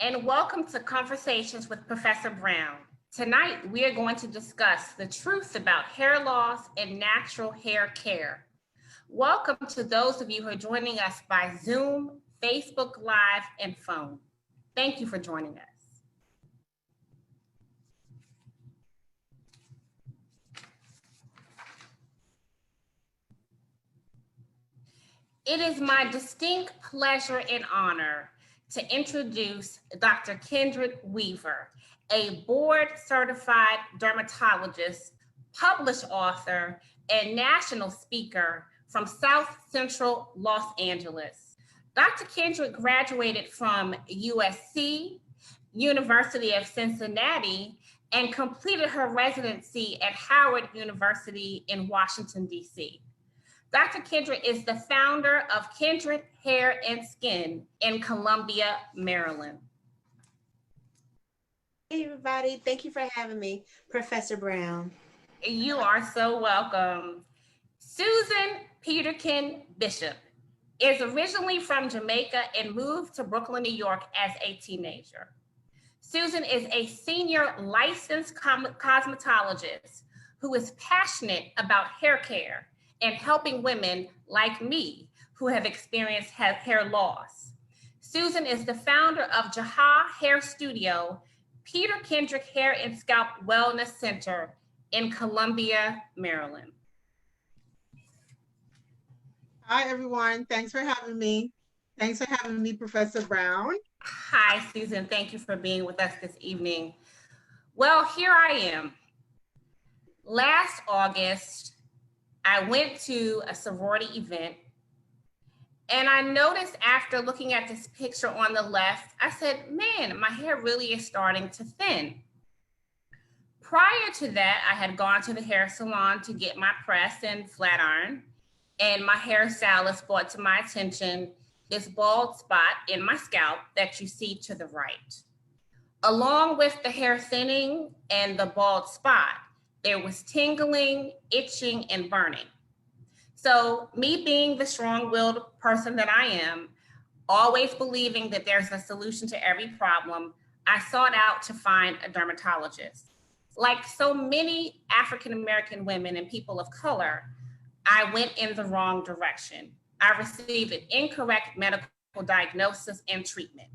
and welcome to Conversations with Professor Brown. Tonight, we are going to discuss the truth about hair loss and natural hair care. Welcome to those of you who are joining us by Zoom, Facebook Live, and phone. Thank you for joining us. It is my distinct pleasure and honor to introduce Dr. Kindred Weaver, a board-certified dermatologist, published author, and national speaker from South Central Los Angeles. Dr. Kindred graduated from USC, University of Cincinnati, and completed her residency at Howard University in Washington, D.C. Dr. Kindred is the founder of Kindred Hair and Skin in Columbia, Maryland. Hey everybody, thank you for having me, Professor Brown. You are so welcome. Susan Peterkin Bishop is originally from Jamaica and moved to Brooklyn, New York as a teenager. Susan is a senior licensed cosmetologist who is passionate about hair care and helping women like me who have experienced hair loss. Susan is the founder of Jaha Hair Studio, PeterKINdred Hair and Scalp Wellness Center in Columbia, Maryland. Hi, everyone. Thanks for having me. Thanks for having me, Professor Brown. Hi, Susan. Thank you for being with us this evening. Well, here I am. Last August, I went to a sorority event, and I noticed after looking at this picture on the left, I said, man, my hair really is starting to thin. Prior to that, I had gone to the hair salon to get my press and flat iron, and my hairstylist brought to my attention this bald spot in my scalp that you see to the right. Along with the hair thinning and the bald spot, there was tingling, itching, and burning. So me being the strong-willed person that I am, always believing that there's a solution to every problem, I sought out to find a dermatologist. Like so many African-American women and people of color, I went in the wrong direction. I received an incorrect medical diagnosis and treatment.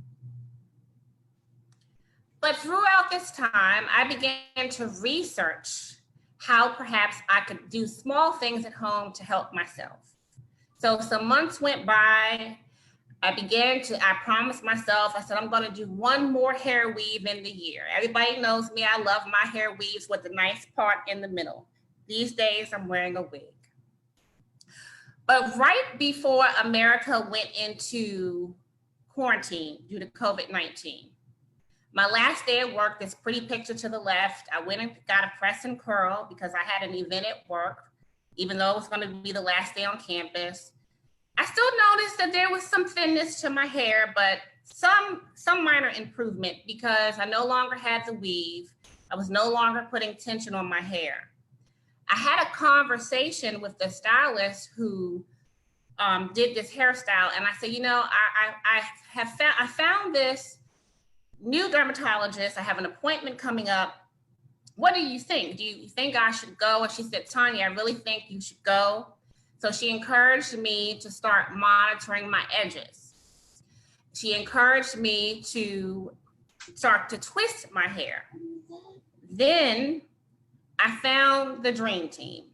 But throughout this time, I began to research how perhaps I could do small things at home to help myself. So some months went by. I promised myself, I said, I'm gonna do one more hair weave in the year. Everybody knows me, I love my hair weaves with the nice part in the middle. These days, I'm wearing a wig. But right before America went into quarantine due to COVID-19, my last day at work, this pretty picture to the left, I went and got a press and curl because I had an event at work, even though it was going to be the last day on campus. I still noticed that there was some thinness to my hair, but some minor improvement because I no longer had the weave. I was no longer putting tension on my hair. I had a conversation with the stylist who did this hairstyle, and I said, you know, I found this new dermatologist. I have an appointment coming up. What do you think? Do you think I should go? And she said, Tanya, I really think you should go. So she encouraged me to start monitoring my edges. She encouraged me to start to twist my hair. Then I found the dream team.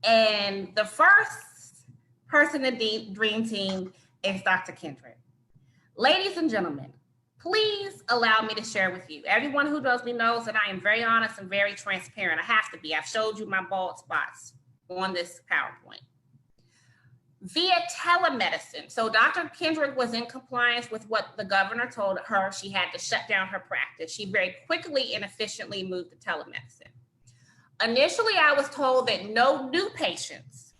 And the first person in the dream team is Dr. Kindred. Ladies and gentlemen, please allow me to share with you. Everyone who knows me knows that I am very honest and very transparent. I have to be. I've showed you my bald spots on this PowerPoint. Via telemedicine. So Dr. Kindred was in compliance with what the governor told her. She had to shut down her practice. She very quickly and efficiently moved to telemedicine. Initially, I was told that no new patients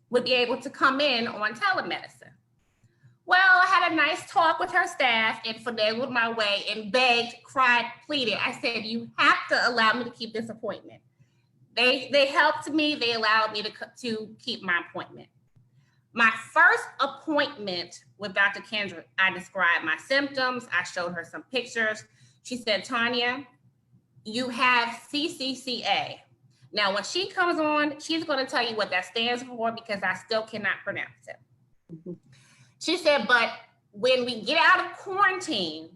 would be able to come in on telemedicine. Well, I had a nice talk with her staff and finagled my way and begged, cried, pleaded. I said, you have to allow me to keep this appointment. They helped me. They allowed me to keep my appointment. My first first appointment with Dr. Kindred, I described my symptoms. I showed her some pictures. She said, Tanya, you have CCCA. Now, when she comes on, she's going to tell you what that stands for because I still cannot pronounce it. She said, but when we get out of quarantine,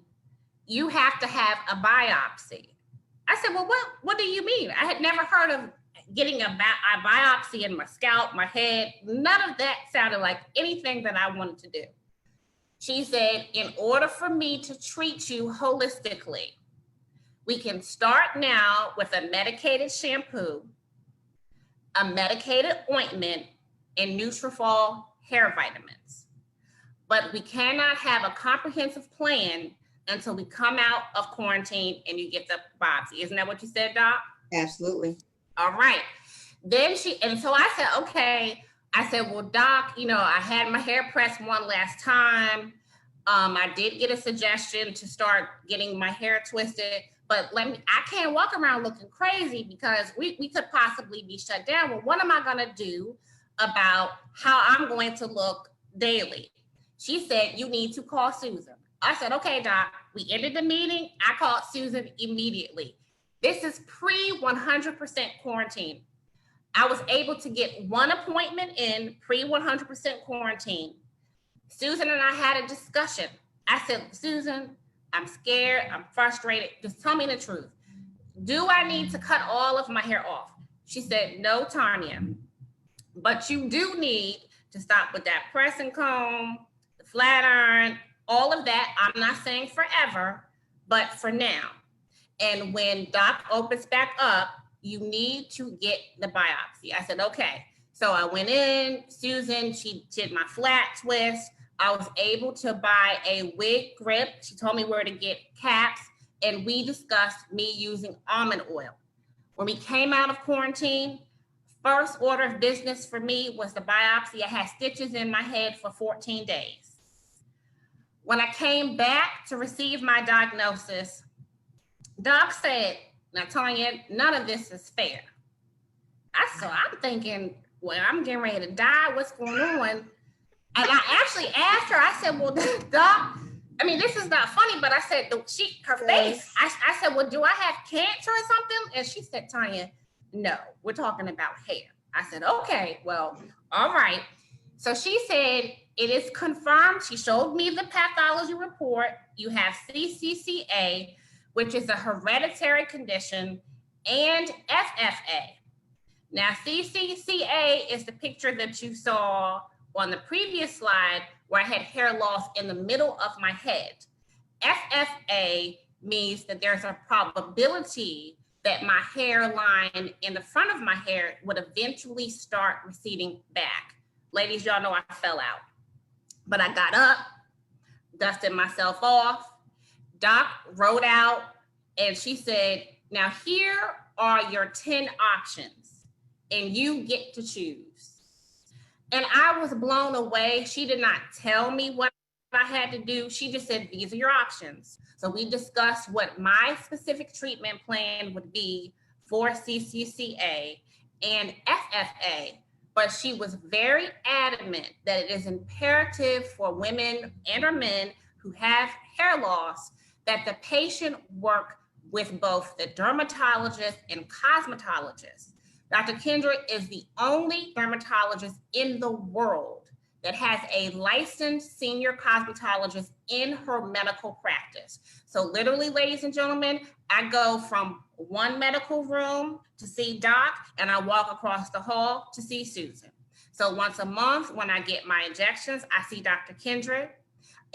you have to have a biopsy. I said, well, what do you mean? I had never heard of getting a biopsy in my scalp, my head. None of that sounded like anything that I wanted to do. She said, in order for me to treat you holistically, we can start now with a medicated shampoo, a medicated ointment, and Nutrafol hair vitamins. But we cannot have a comprehensive plan until we come out of quarantine and you get the biopsy. Isn't that what you said, Doc? Absolutely. All right. Then so I said, okay. I said, well, Doc, I had my hair pressed one last time. I did get a suggestion to start getting my hair twisted, but I can't walk around looking crazy because we could possibly be shut down. Well, what am I gonna do about how I'm going to look daily? She said, you need to call Susan. I said, okay, Doc. We ended the meeting. I called Susan immediately. This is pre-100% quarantine. I was able to get one appointment in pre-100% quarantine. Susan and I had a discussion. I said, Susan, I'm scared, I'm frustrated. Just tell me the truth. Do I need to cut all of my hair off? She said, no, Tanya, but you do need to stop with that press and comb, the flat iron, all of that. I'm not saying forever, but for now. And when Doc opens back up, you need to get the biopsy. I said, okay. So I went in, Susan, she did my flat twist. I was able to buy a wig grip. She told me where to get caps, and we discussed me using almond oil. When we came out of quarantine, first order of business for me was the biopsy. I had stitches in my head for 14 days. When I came back to receive my diagnosis, Doc said, now, Tanya, none of this is fair. I'm thinking, well, I'm getting ready to die. What's going on? And I actually asked her, I said, well, Doc, I mean, this is not funny, but I said, her face, I said, well, do I have cancer or something? And she said, Tanya, no, we're talking about hair. I said, okay, well, all right. So she said, it is confirmed. She showed me the pathology report. You have CCCA, which is a hereditary condition, and FFA. Now, CCCA is the picture that you saw on the previous slide where I had hair loss in the middle of my head. FFA means that there's a probability that my hairline in the front of my hair would eventually start receding back. Ladies, y'all know I fell out, but I got up, dusted myself off. Doc wrote out, and she said, now here are your 10 options, and you get to choose. And I was blown away. She did not tell me what I had to do. She just said, these are your options. So we discussed what my specific treatment plan would be for CCCA and FFA, but she was very adamant that it is imperative for women and or men who have hair loss that the patient work with both the dermatologist and cosmetologist. Dr. Kindred is the only dermatologist in the world that has a licensed senior cosmetologist in her medical practice. So literally, ladies and gentlemen, I go from one medical room to see Doc, and I walk across the hall to see Susan. So once a month, when I get my injections, I see Dr. Kindred,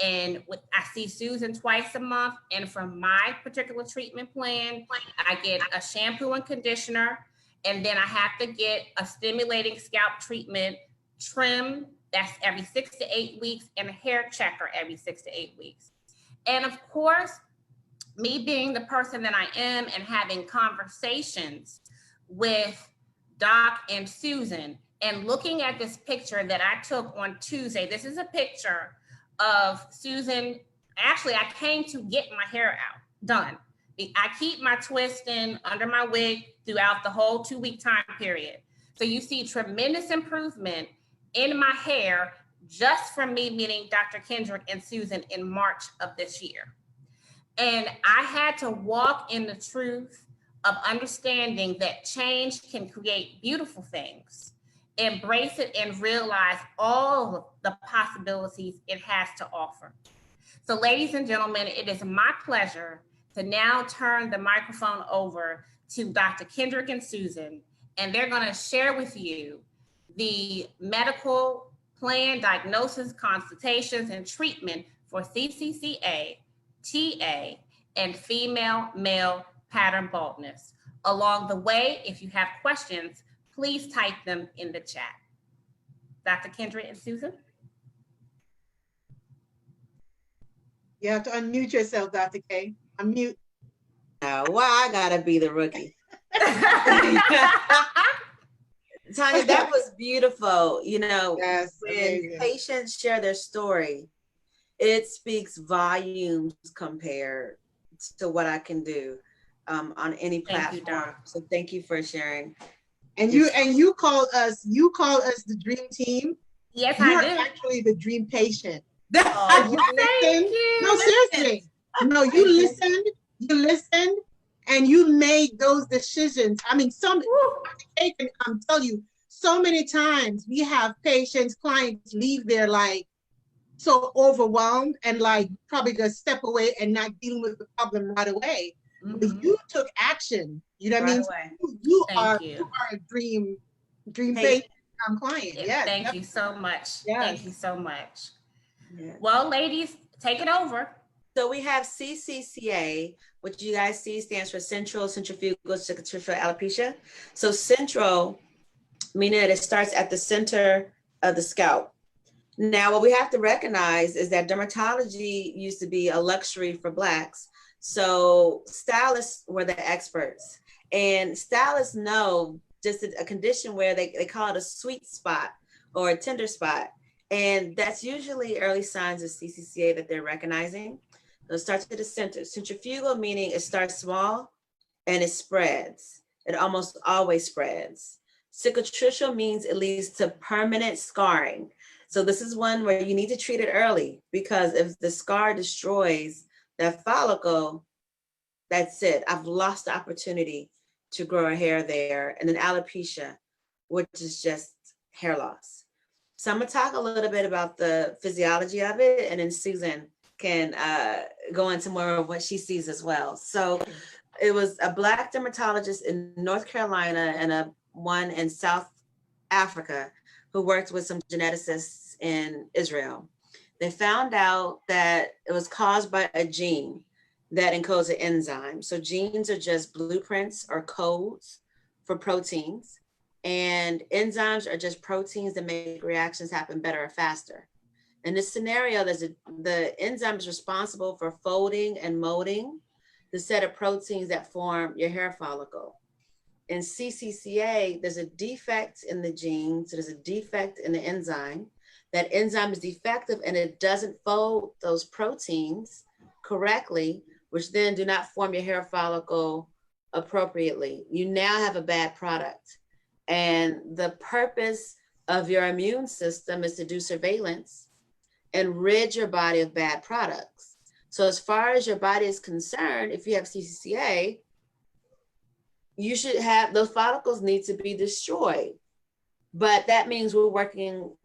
and I see Susan twice a month. And from my particular treatment plan, I get a shampoo and conditioner, and then I have to get a stimulating scalp treatment, trim, that's every 6 to 8 weeks, and a hair checker every 6 to 8 weeks. And of course, me being the person that I am and having conversations with Doc and Susan and looking at this picture that I took on Tuesday. This is a picture of Susan. Actually, I came to get my hair out done. I keep my twist in under my wig throughout the whole 2-week time period. So you see tremendous improvement in my hair just from me meeting Dr. Kindred and Susan in March of this year. And I had to walk in the truth of understanding that change can create beautiful things. Embrace it and realize all the possibilities it has to offer. So, ladies and gentlemen, it is my pleasure to now turn the microphone over to Dr. Kindred and Susan, and they're going to share with you the medical plan, diagnosis, consultations, and treatment for CCCA, TA, and female male pattern baldness. Along the way, if you have questions, please type them in the chat. Dr. Kindred and Susan? You have to unmute yourself, Dr. K. Unmute. Why I gotta be the rookie? Tanya, that was beautiful. You know, Yes, when amazing. patients share their story, it speaks volumes compared to what I can do on any platform. So thank you for sharing. And you called us the dream team. Yes, You're I do. actually the dream patient. Oh, You thank listened. you. No, seriously. No, you listened, and you made those decisions. I mean, I'm telling you, so many times we have patients, clients leave there like so overwhelmed and like probably just step away and not dealing with the problem right away. Mm-hmm. But you took action. You know what I mean? You are a dream patient client. Yes, thank you so much. Yes. Thank you so much. Yeah. Well, ladies, take it over. So we have CCCA, which you guys see stands for Central Centrifugal Cicatricial Alopecia. So central, meaning that it starts at the center of the scalp. Now, what we have to recognize is that dermatology used to be a luxury for Blacks. So stylists were the experts. And stylists know just a condition where they call it a sweet spot or a tender spot. And that's usually early signs of CCCA that they're recognizing. So it starts at the center. Centrifugal, meaning it starts small and it spreads. It almost always spreads. Cicatricial means it leads to permanent scarring. So this is one where you need to treat it early, because if the scar destroys that follicle, that's it. I've lost the opportunity to grow a hair there. And then alopecia, which is just hair loss. So I'm gonna talk a little bit about the physiology of it, and then Susan can go into more of what she sees as well. So it was a Black dermatologist in North Carolina and one in South Africa who worked with some geneticists in Israel. They found out that it was caused by a gene that encodes an enzyme. So genes are just blueprints or codes for proteins, and enzymes are just proteins that make reactions happen better or faster. In this scenario, the enzyme is responsible for folding and molding the set of proteins that form your hair follicle. In CCCA, there's a defect in the gene, so there's a defect in the enzyme. That enzyme is defective and it doesn't fold those proteins correctly, which then do not form your hair follicle appropriately. You now have a bad product. And the purpose of your immune system is to do surveillance and rid your body of bad products. So as far as your body is concerned, if you have CCCA, you should have, those follicles need to be destroyed. But that means we're working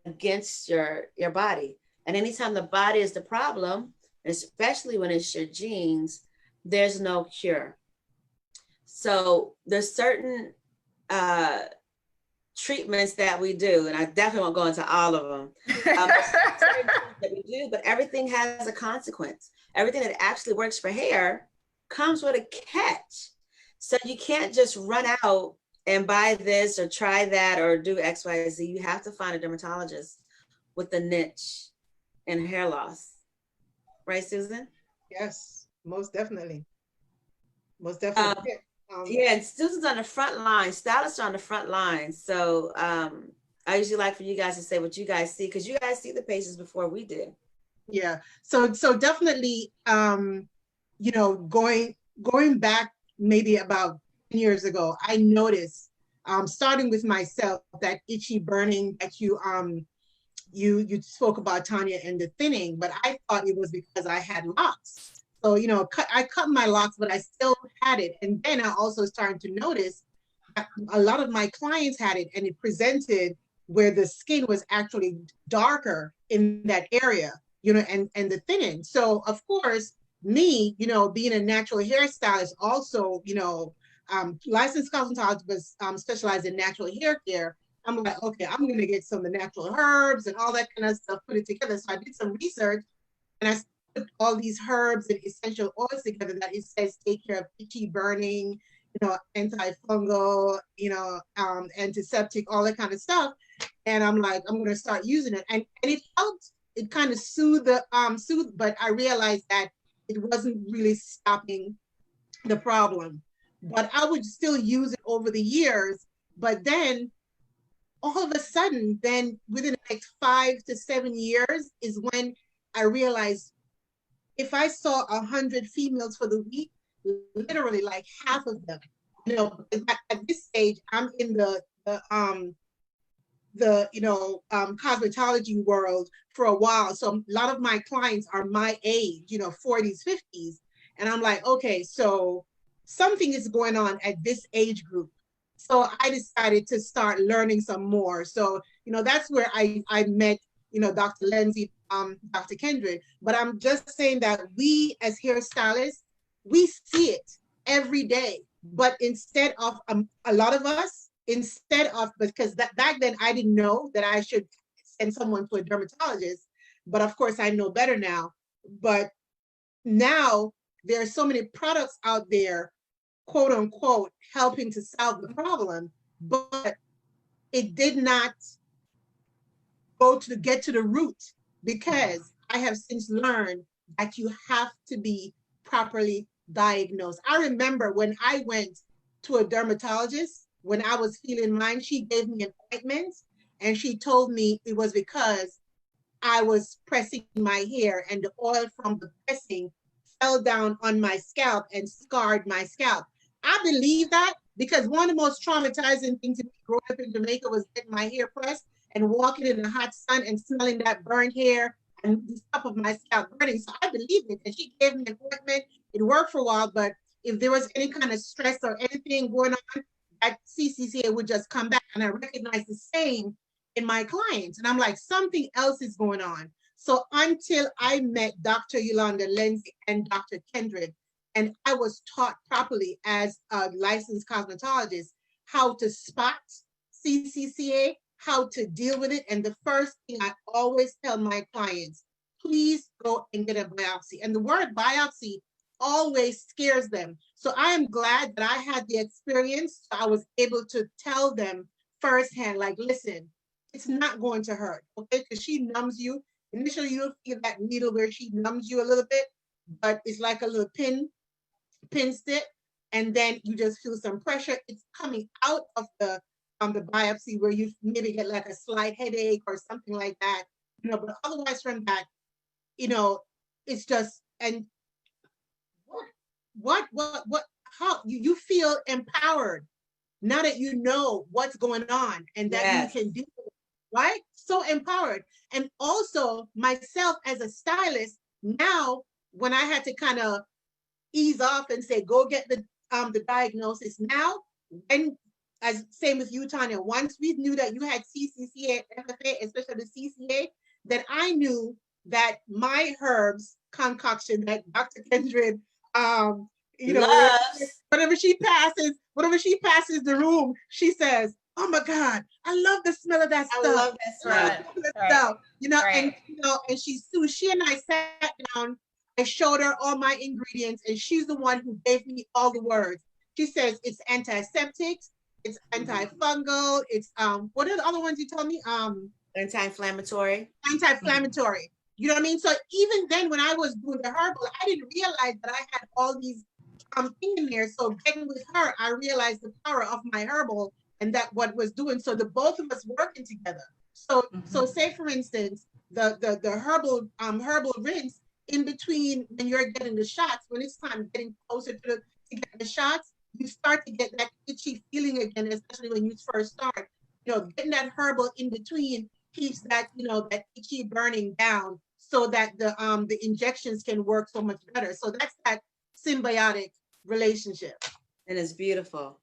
against your body. And anytime the body is the problem, especially when it's your genes, there's no cure. So there's certain treatments that we do, and I definitely won't go into all of them. That we do, but everything has a consequence. Everything that actually works for hair comes with a catch. So you can't just run out and buy this or try that or do X, Y, Z. You have to find a dermatologist with a niche in hair loss. Right, Susan? Yes, most definitely. Most definitely. Yeah, and Susan's on the front line. Stylists are on the front line. So I usually like for you guys to say what you guys see, because you guys see the patients before we do. Yeah. So definitely, you know, going back maybe about 10 years ago, I noticed, starting with myself, that itchy burning that you you spoke about Tanya and the thinning, but I thought it was because I had locks. So, I cut my locks, but I still had it. And then I also started to notice that a lot of my clients had it, and it presented where the skin was actually darker in that area, and the thinning. So of course, me, being a natural hairstylist, also, licensed cosmetologist, but specialized in natural hair care. I'm like, okay, I'm gonna get some of the natural herbs and all that kind of stuff, put it together. So I did some research, and I put all these herbs and essential oils together that it says take care of itchy, burning, antifungal, antiseptic, all that kind of stuff. And I'm like, I'm gonna start using it. And it helped, it kind of soothed, but I realized that it wasn't really stopping the problem. But I would still use it over the years. But then all of a sudden, then within the next 5 to 7 years is when I realized if I saw 100 females for the week, literally like half of them, at this stage, I'm in the cosmetology world for a while. So a lot of my clients are my age, 40s, 50s. And I'm like, okay, so something is going on at this age group. So I decided to start learning some more. So, that's where I met, Dr. Lindsay, Dr. Kindred. But I'm just saying that we as hairstylists, we see it every day. But instead of a lot of us, because back then I didn't know that I should send someone to a dermatologist, but of course I know better now. But now there are so many products out there, quote unquote, helping to solve the problem, but it did not get to the root, because I have since learned that you have to be properly diagnosed. I remember when I went to a dermatologist, when I was feeling mine, she gave me an ointment and she told me it was because I was pressing my hair and the oil from the pressing fell down on my scalp and scarred my scalp. I believe that, because one of the most traumatizing things growing up in Jamaica was getting my hair pressed and walking in the hot sun and smelling that burnt hair and the top of my scalp burning. So I believed it, and she gave me an ointment. It worked for a while, but if there was any kind of stress or anything going on, that CCCA would just come back, and I recognized the same in my clients. And I'm like, something else is going on. So until I met Dr. Yolanda Lindsay and Dr. Kindred, and I was taught properly as a licensed cosmetologist how to spot CCCA, how to deal with it. And the first thing I always tell my clients, please go and get a biopsy. And the word biopsy always scares them. So I am glad that I had the experience. So I was able to tell them firsthand, like, listen, it's not going to hurt, okay? Because she numbs you. Initially, you'll feel that needle where she numbs you a little bit, but it's like a little pin stick, and then you just feel some pressure. It's coming out of the biopsy where you maybe get like a slight headache or something like that, but otherwise from that, it's just, and how you feel empowered now that you know what's going on and that yes. You can do it, right? So empowered. And also myself as a stylist, now when I had to kind of ease off and say, go get the diagnosis now, and as same with you, Tanya, once we knew that you had CCCA and FFA, especially the CCA, that I knew that my herbs concoction that Dr. Kindred, whenever she passes the room, she says, oh my God, I love the smell of that stuff. I love that stuff. Right. And she and I sat down, I showed her all my ingredients, and she's the one who gave me all the words. She says it's antiseptics, it's antifungal, it's what are the other ones you told me? Anti-inflammatory. Anti-inflammatory. You know what I mean? So even then when I was doing the herbal, I didn't realize that I had all these things in there. So getting with her, I realized the power of my herbal and that what was doing. So the both of us working together. So so say for instance, the herbal rinse in between when you're getting the shots, when it's time getting closer to get the shots, you start to get that itchy feeling again, especially when you first start. Getting that herbal in between keeps that, that itchy burning down so that the injections can work so much better. So that's that symbiotic relationship. And it's beautiful.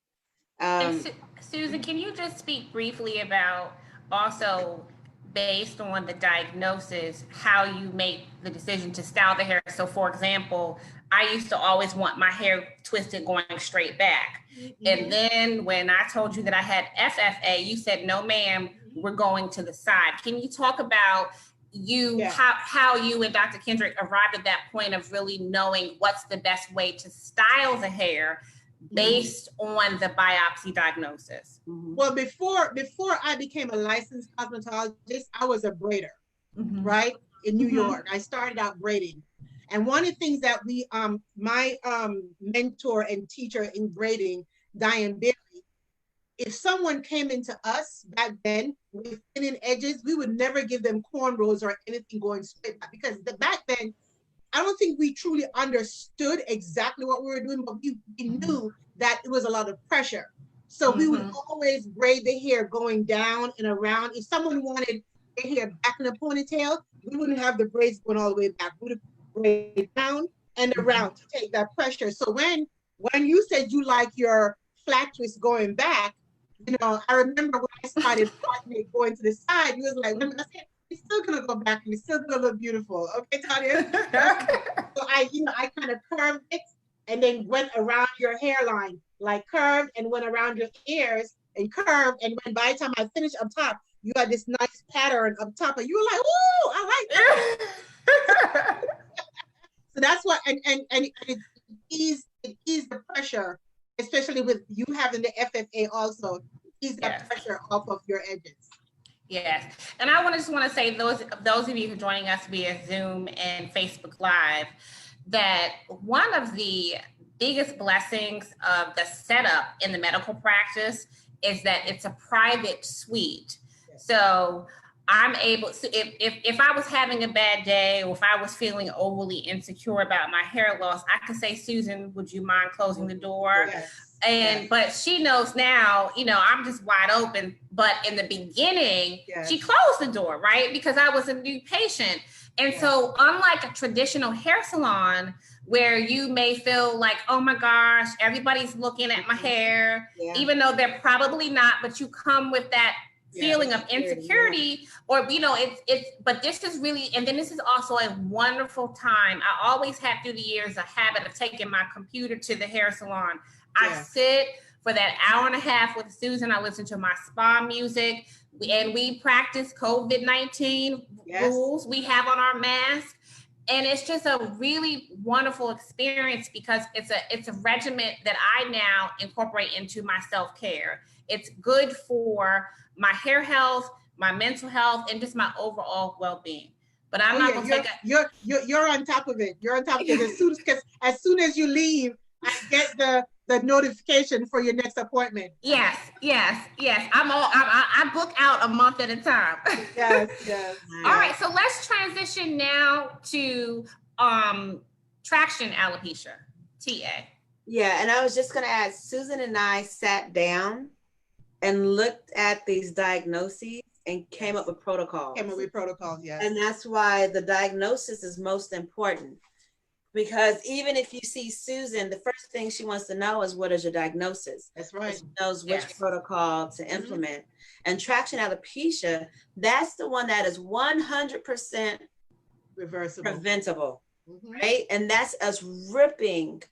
Susan, can you just speak briefly about also based on the diagnosis, how you make the decision to style the hair? So for example, I used to always want my hair twisted going straight back. Mm-hmm. And then when I told you that I had FFA, you said, no, ma'am, we're going to the side. Can you talk about how you and Dr. Kindred arrived at that point of really knowing what's the best way to style the hair based on the biopsy diagnosis? Well, before I became a licensed cosmetologist, I was a braider, right? In New York. I started out braiding. And one of the things that my mentor and teacher in braiding, Diane Bailey, if someone came into us back then with thinning edges, we would never give them cornrows or anything going straight back, because back then, I don't think we truly understood exactly what we were doing, but we knew that it was a lot of pressure. So we would always braid the hair going down and around. If someone wanted their hair back in a ponytail, we wouldn't have the braids going all the way back. We would braid down and around to take that pressure. So when you said you like your flat twist going back, I remember when I started going to the side, you was like, I said, it's still gonna go back and it's still gonna look beautiful. Okay, Tanya? So I kind of curved it and then went around your hairline, like curved and went around your ears and curved. And when by the time I finished up top, you had this nice pattern up top and you were like, ooh, I like that. So that's what, and it eased the pressure, especially with you having the FFA also, ease that pressure off of your edges. Yes, and I just want to say those of you who are joining us via Zoom and Facebook Live, that one of the biggest blessings of the setup in the medical practice is that it's a private suite. Yes. So I'm able to, if I was having a bad day or if I was feeling overly insecure about my hair loss, I could say, Susan, would you mind closing the door? Yes. But she knows now, I'm just wide open. But in the beginning, she closed the door, right? Because I was a new patient. And so unlike a traditional hair salon where you may feel like, oh my gosh, everybody's looking at my hair, even though they're probably not, but you come with that feeling of insecurity or, but this is really, and then this is also a wonderful time. I always had through the years a habit of taking my computer to the hair salon. I sit for that hour and a half with Susan. I listen to my spa music and we practice COVID-19 rules we have on our mask. And it's just a really wonderful experience because it's a regimen that I now incorporate into my self-care. It's good for my hair health, my mental health, and just my overall well-being. But I'm not gonna you're on top of it. You're on top of it as soon as you leave, I get the notification for your next appointment. Yes. I book out a month at a time. Yes. All right, so let's transition now to traction alopecia, TA. Yeah, and I was just gonna add, Susan and I sat down and looked at these diagnoses and came up with protocols. Yes. And that's why the diagnosis is most important. Because even if you see Susan, the first thing she wants to know is what is your diagnosis? That's right. She knows which protocol to implement. And traction alopecia, that's the one that is 100% preventable, right? And that's us ripping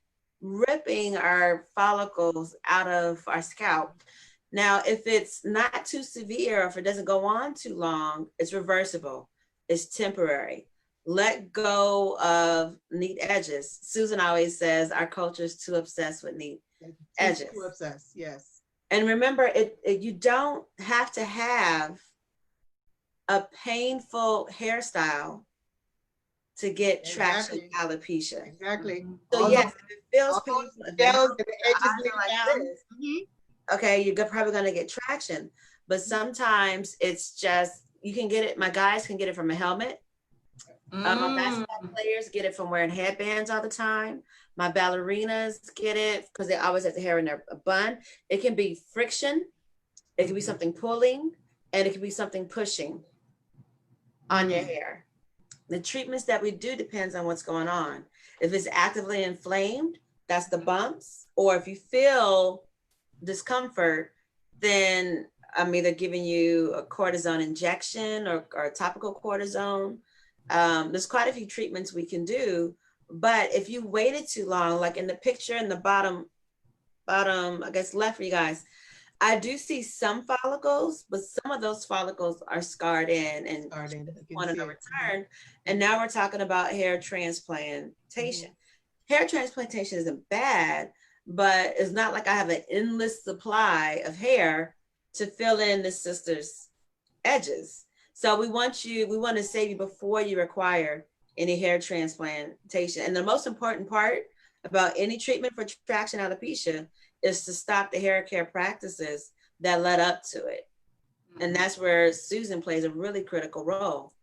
our follicles out of our scalp. Now, if it's not too severe, or if it doesn't go on too long, it's reversible. It's temporary. Let go of neat edges. Susan always says our culture is too obsessed with neat edges. Too obsessed, yes. And remember, you don't have to have a painful hairstyle to get traction alopecia. Exactly. So yes, if it feels painful, the edges like this, okay, you're probably gonna get traction. But sometimes it's just, you can get it, my guys can get it from a helmet. My basketball players get it from wearing headbands all the time. My ballerinas get it because they always have the hair in their bun. It can be friction. It can be something pulling, and it can be something pushing. on your hair. The treatments that we do depends on what's going on. If it's actively inflamed, that's the bumps. Or if you feel discomfort, then I'm either giving you a cortisone injection or a topical cortisone. There's quite a few treatments we can do, but if you waited too long, like in the picture in the bottom, I guess left for you guys, I do see some follicles, but some of those follicles are scarred in and want to return. And now we're talking about hair transplantation. Hair transplantation isn't bad, but it's not like I have an endless supply of hair to fill in the sister's edges. So we want to save you before you require any hair transplantation. And the most important part about any treatment for traction alopecia is to stop the hair care practices that led up to it. And that's where Susan plays a really critical role.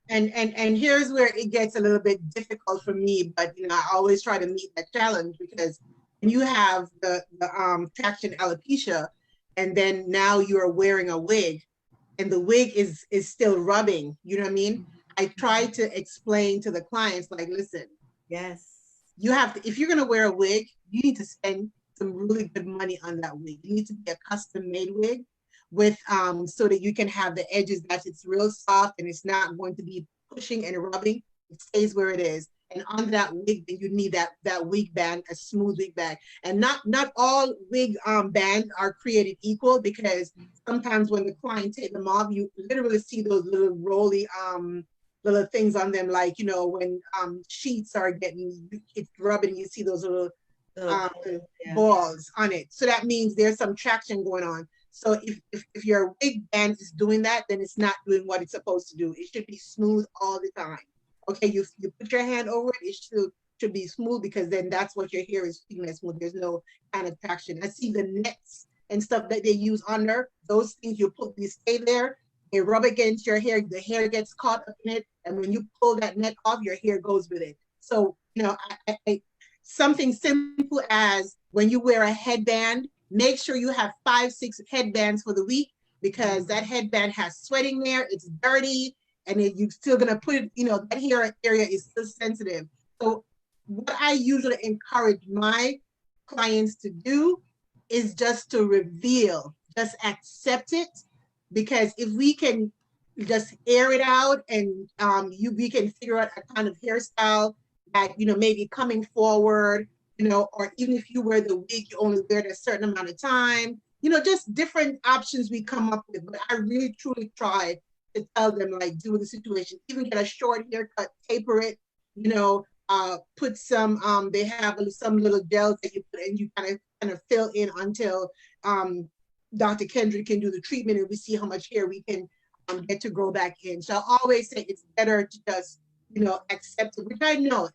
And here's where it gets a little bit difficult for me, but I always try to meet that challenge, because when you have the traction alopecia, and then now you're wearing a wig, and the wig is still rubbing, you know what I mean? I try to explain to the clients, like, listen, yes, you have to, if you're gonna wear a wig, you need to spend some really good money on that wig. You need to be a custom made wig with so that you can have the edges that it's real soft and it's not going to be pushing and rubbing. It stays where it is. And on that wig, then you need that wig band, a smooth wig band. And not all wig bands are created equal, because sometimes when the client take them off, you literally see those little rolly little things on them, like when sheets are it's rubbing, you see those little balls on it. So that means there's some traction going on. So if your wig band is doing that, then it's not doing what it's supposed to do. It should be smooth all the time. Okay, you put your hand over it, it should be smooth, because then that's what your hair is feeling smooth. There's no kind of traction. I see the nets and stuff that they use under those things. You stay there, they rub against your hair, the hair gets caught up in it, and when you pull that net off, your hair goes with it. So something simple as when you wear a headband, make sure you have 5-6 headbands for the week, because that headband has sweating there, it's dirty, and you're still gonna put it, that hair area is still sensitive. So what I usually encourage my clients to do is just to reveal, just accept it, because if we can just air it out and we can figure out a kind of hairstyle that, maybe coming forward, or even if you wear the wig, you only wear it a certain amount of time, just different options we come up with. But I really, truly try to tell them, like, deal with the situation, even get a short haircut, taper it, put some, they have some little gels that you put in, you kind of fill in until Dr. Kindred can do the treatment, and we see how much hair we can get to grow back in. So I always say it's better to just, accept it, which I know,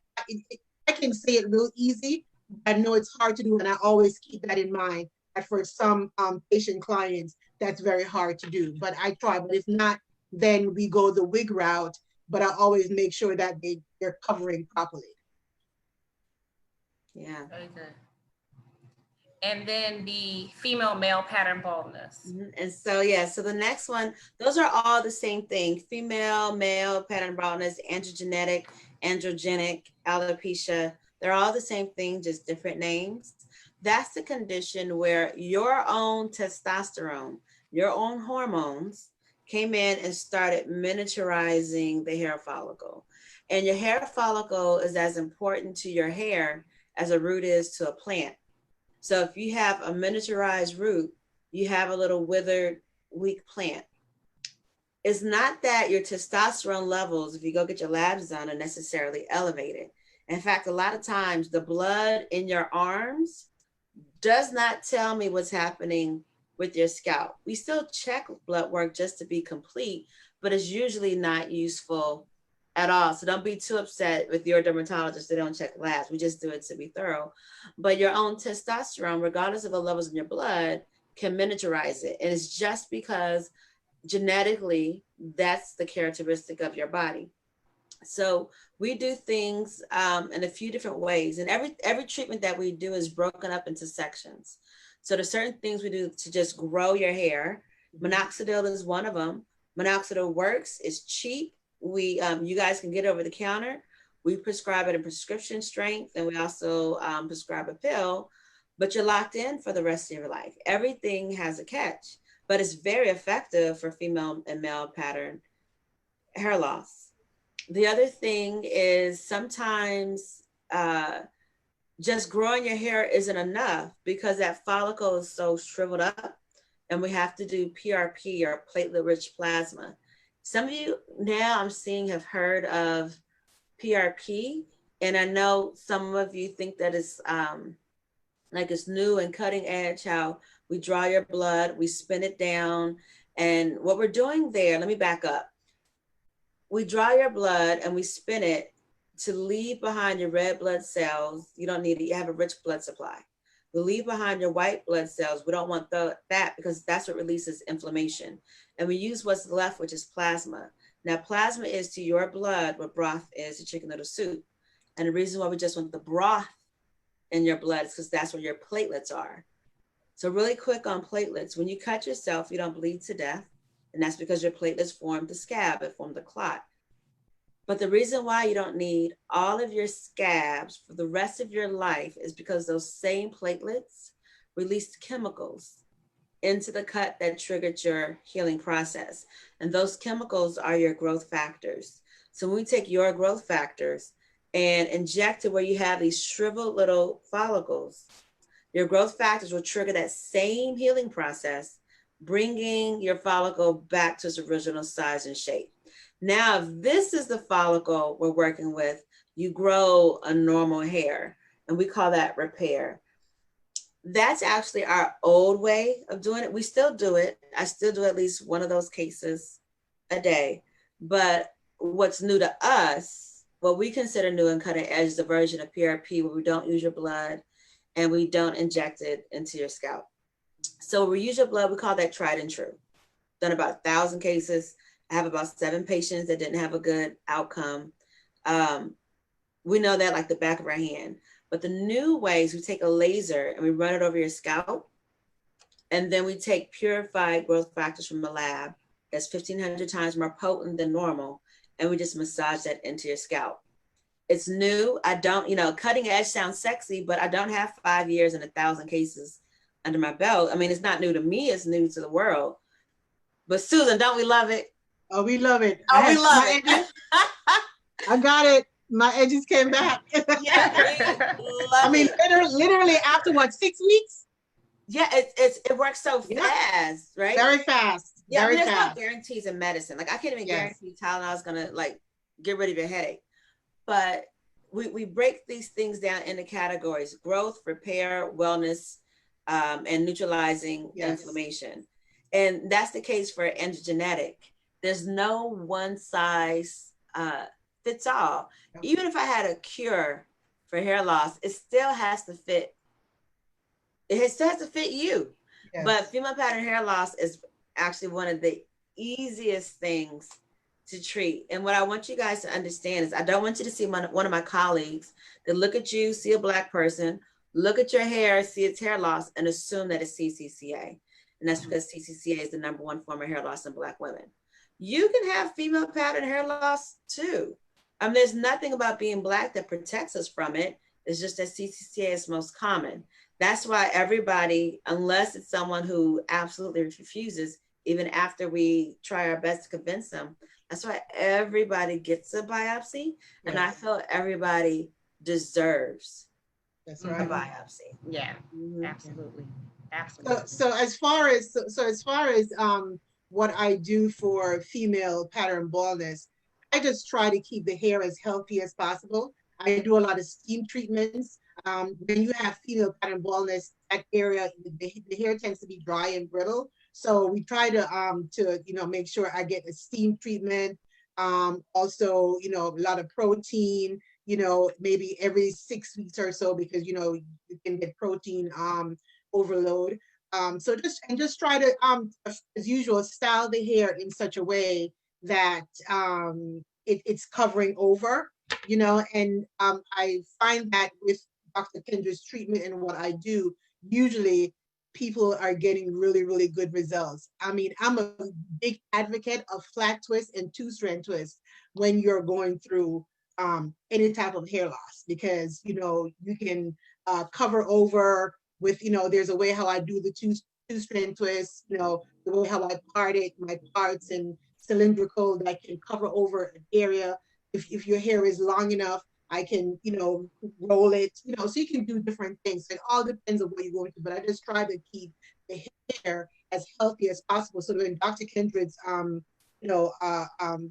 I can say it real easy. I know it's hard to do, and I always keep that in mind, that for some patient clients, that's very hard to do, but I try. But if not, then we go the wig route, but I always make sure that they're covering properly. Yeah. Very good. And then the female male pattern baldness. And so, so the next one, those are all the same thing: female, male pattern baldness, androgenic, alopecia. They're all the same thing, just different names. That's the condition where your own testosterone, your own hormones came in and started miniaturizing the hair follicle. And your hair follicle is as important to your hair as a root is to a plant. So if you have a miniaturized root, you have a little withered, weak plant. It's not that your testosterone levels, if you go get your labs done, are necessarily elevated. In fact, a lot of times the blood in your arms does not tell me what's happening with your scalp. We still check blood work just to be complete, but it's usually not useful at all. So don't be too upset with your dermatologist. They don't check labs. We just do it to be thorough. But your own testosterone, regardless of the levels in your blood, can miniaturize it. And it's just because genetically, that's the characteristic of your body. So we do things in a few different ways. And every treatment that we do is broken up into sections. So there's certain things we do to just grow your hair. Minoxidil is one of them. Minoxidil works, it's cheap, We, you guys can get over the counter. We prescribe it in prescription strength, and we also prescribe a pill, but you're locked in for the rest of your life. Everything has a catch, but it's very effective for female and male pattern hair loss. The other thing is sometimes just growing your hair isn't enough because that follicle is so shriveled up, and we have to do PRP, or platelet-rich plasma. Some of you now I'm seeing have heard of PRP, and I know some of you think that it's like it's new and cutting edge, how we draw your blood, we spin it down, and what we're doing there, let me back up. We draw your blood and we spin it to leave behind your red blood cells. You don't need it, you have a rich blood supply. We leave behind your white blood cells. We don't want that because that's what releases inflammation. And we use what's left, which is plasma. Now, plasma is to your blood what broth is to chicken noodle soup. And the reason why we just want the broth in your blood is because that's where your platelets are. So really quick on platelets, when you cut yourself, you don't bleed to death. And that's because your platelets formed the scab, it formed the clot. But the reason why you don't need all of your scabs for the rest of your life is because those same platelets released chemicals into the cut that triggered your healing process. And those chemicals are your growth factors. So when we take your growth factors and inject it where you have these shriveled little follicles, your growth factors will trigger that same healing process, bringing your follicle back to its original size and shape. Now, if this is the follicle we're working with, you grow a normal hair, and we call that repair. That's actually our old way of doing it. We still do it. I still do at least one of those cases a day. But what's new to us, what we consider new and cutting edge, is a version of PRP where we don't use your blood and we don't inject it into your scalp. So we use your blood, we call that tried and true. Done about 1,000 cases. I have about 7 patients that didn't have a good outcome. We know that like the back of our hand. But the new ways, we take a laser and we run it over your scalp. And then we take purified growth factors from the lab that's 1,500 times more potent than normal. And we just massage that into your scalp. It's new. I don't, cutting edge sounds sexy, but I don't have 5 years and 1,000 cases under my belt. I mean, it's not new to me, it's new to the world. But Susan, don't we love it? Oh, we love it. Oh, we love it. I got it. My edges came back. Yeah, we love I mean, it. literally after what, 6 weeks? Yeah, it works so fast, right? Very fast. Yeah, Very there's fast. no guarantees in medicine. Like I can't even guarantee Tylenol is gonna like get rid of your headache. But we break these things down into categories: growth, repair, wellness, and neutralizing inflammation. And that's the case for androgenetic. There's no one size fits all. Even if I had a cure for hair loss, it still has to fit. It still has to fit you. Yes. But female pattern hair loss is actually one of the easiest things to treat. And what I want you guys to understand is I don't want you to see one of my colleagues that look at you, see a Black person, look at your hair, see its hair loss, and assume that it's CCCA. And that's because CCCA is the #1 form of hair loss in Black women. You can have female pattern hair loss too. There's nothing about being Black that protects us from it. It's just that CCCA is most common. That's why everybody, unless it's someone who absolutely refuses, even after we try our best to convince them, that's why everybody gets a biopsy. And I feel everybody deserves a biopsy. Yeah, absolutely. Absolutely. So as far as what I do for female pattern baldness, I just try to keep the hair as healthy as possible. I do a lot of steam treatments. When you have female pattern baldness, that area, the hair tends to be dry and brittle. So we try to make sure I get a steam treatment. Also, a lot of protein, maybe every 6 weeks or so, because, you can get protein overload. So just try to, as usual, style the hair in such a way that it's covering over, and I find that with Dr. Kindred's treatment and what I do, usually people are getting really, really good results. I mean, I'm a big advocate of flat twist and two-strand twist when you're going through any type of hair loss, because, you know, you can cover over with, you know, there's a way how I do the two-strand twist, you know, the way how I part it, my parts and cylindrical, that I can cover over an area. If your hair is long enough, I can, you know, roll it, you know, so you can do different things. It all depends on what you're going to, but I just try to keep the hair as healthy as possible. So when Dr. Kindred's, you know,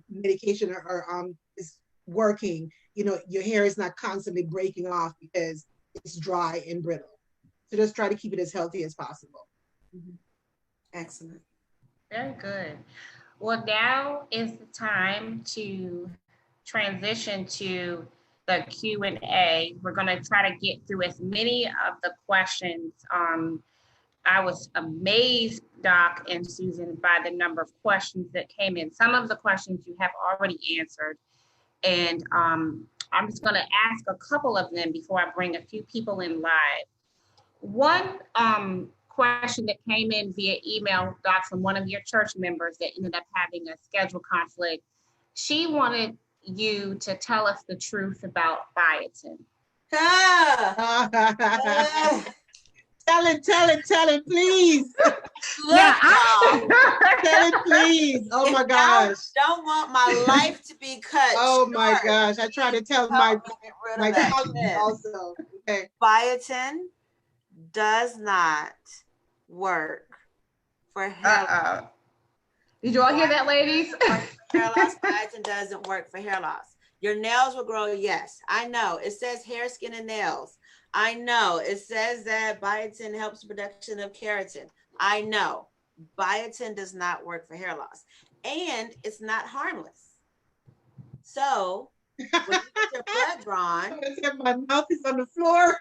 medication is working, you know, your hair is not constantly breaking off because it's dry and brittle. So just try to keep it as healthy as possible. Mm-hmm. Excellent. Very good. Well, now is the time to transition to the Q&A. We're going to try to get through as many of the questions. I was amazed, Doc and Susan, by the number of questions that came in. Some of the questions you have already answered. And I'm just going to ask a couple of them before I bring a few people in live. One question that came in via email, Doc, from one of your church members that ended up having a schedule conflict. She wanted you to tell us the truth about biotin. Tell it, please. Yeah, tell it, please. Oh my gosh. Don't want my life to be cut. Oh my gosh. I try to tell my colleagues also. Okay. Biotin does not work for hair loss. Did you all hear that, ladies? Hair loss, biotin doesn't work for hair loss. Your nails will grow, yes. I know. It says hair, skin, and nails. I know. It says that biotin helps the production of keratin. I know. Biotin does not work for hair loss. And it's not harmless. So when you get your blood drawn. My mouth is on the floor.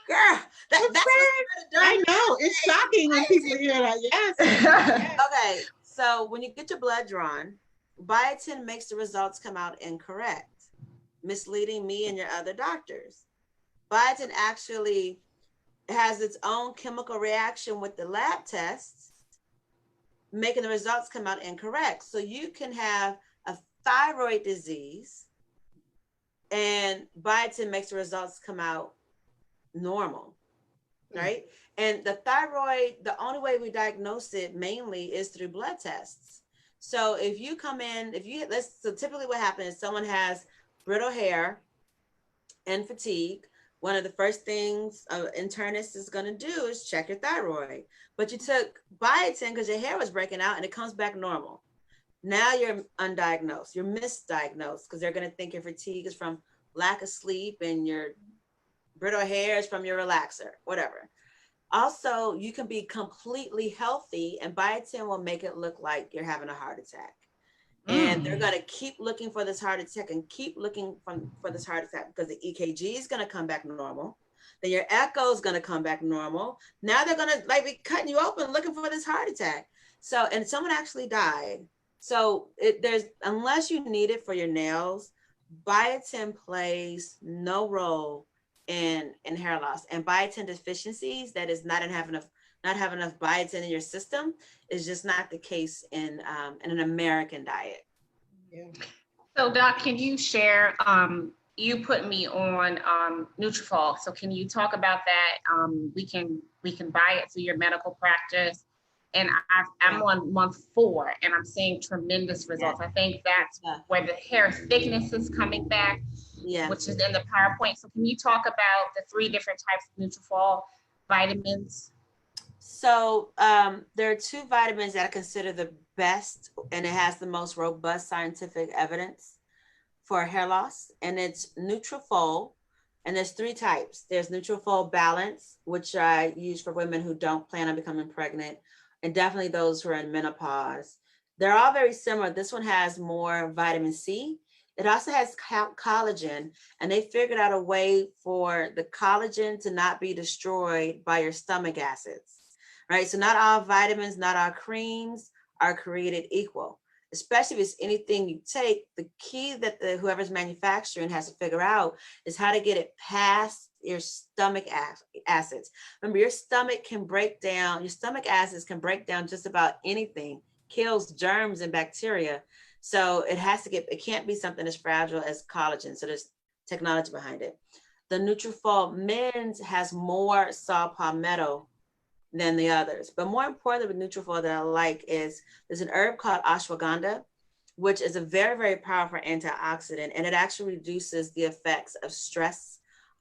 Girl, that's I know. It's shocking when people hear that. Yes. Okay, so when you get your blood drawn, biotin makes the results come out incorrect, misleading me and your other doctors. Biotin actually has its own chemical reaction with the lab tests, making the results come out incorrect. So you can have a thyroid disease and biotin makes the results come out normal, right? And the thyroid, the only way we diagnose it mainly is through blood tests. So if you come in, so typically what happens is someone has brittle hair and fatigue. One of the first things an internist is going to do is check your thyroid. But you took biotin because your hair was breaking out and it comes back normal. Now you're undiagnosed, you're misdiagnosed because they're going to think your fatigue is from lack of sleep and your brittle hair is from your relaxer, whatever. Also, you can be completely healthy and biotin will make it look like you're having a heart attack. And they're going to keep looking for this heart attack and keep looking for this heart attack because the EKG is going to come back normal. Then your echo is going to come back normal. Now they're going to be cutting you open looking for this heart attack. So, and someone actually died. So unless you need it for your nails, biotin plays no role in hair loss. And biotin deficiencies, that is not have enough biotin in your system, is just not the case in an American diet. Yeah. So Doc, can you share, you put me on Nutrafol. So can you talk about that? We can buy it through your medical practice. And I'm on month 4 and I'm seeing tremendous results. I think that's where the hair thickness is coming back, which is in the PowerPoint. So can you talk about the 3 different types of Nutrafol vitamins? So there are 2 vitamins that I consider the best, and it has the most robust scientific evidence for hair loss, and it's Nutrafol. And there's 3 types. There's Nutrafol Balance, which I use for women who don't plan on becoming pregnant, and definitely those who are in menopause. They're all very similar. This one has more vitamin C. It also has collagen, and they figured out a way for the collagen to not be destroyed by your stomach acids, right? So not all vitamins, not all creams are created equal, especially if it's anything you take. The key that whoever's manufacturing has to figure out is how to get it past your stomach acids. Remember, your stomach acids can break down just about anything, kills germs and bacteria. So it can't be something as fragile as collagen. So there's technology behind it. The Nutrafol Men's has more saw palmetto than the others. But more importantly with Nutrafol that I like is there's an herb called ashwagandha, which is a very, very powerful antioxidant, and it actually reduces the effects of stress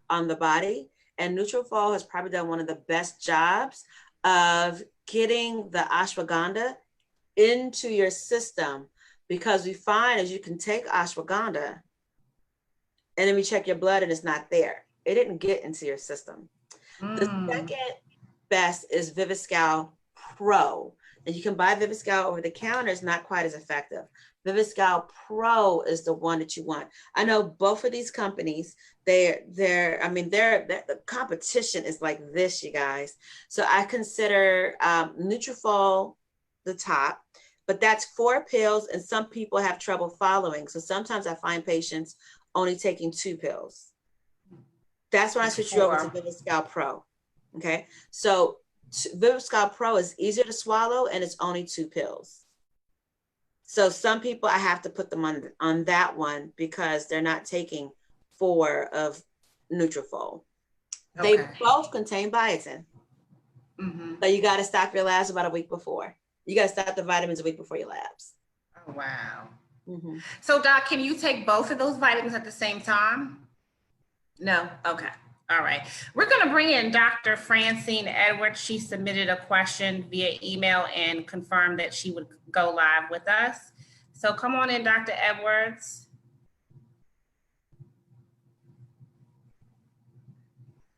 on the body. And Nutrafol has probably done one of the best jobs of getting the ashwagandha into your system, because we find as you can take ashwagandha and then we check your blood and it's not there. It didn't get into your system. The second best is Viviscal Pro. And you can buy Viviscal over the counter. It's not quite as effective. Viviscal Pro is the one that you want. I know both of these companies, the competition is like this, you guys. So I consider Nutrafol the top, but that's 4 pills, and some people have trouble following. So sometimes I find patients only taking 2 pills. That's when I switch you over to Viviscal Pro. Okay, so Viviscal Pro is easier to swallow and it's only 2 pills. So some people I have to put them on that one because they're not taking 4 of Nutrafol. Okay. They both contain biotin. So you got to stop your labs about a week before. You got to stop the vitamins a week before your labs. Oh, wow. So Doc, can you take both of those vitamins at the same time? No? Okay. All right. We're going to bring in Dr. Francine Edwards. She submitted a question via email and confirmed that she would go live with us. So come on in, Dr. Edwards.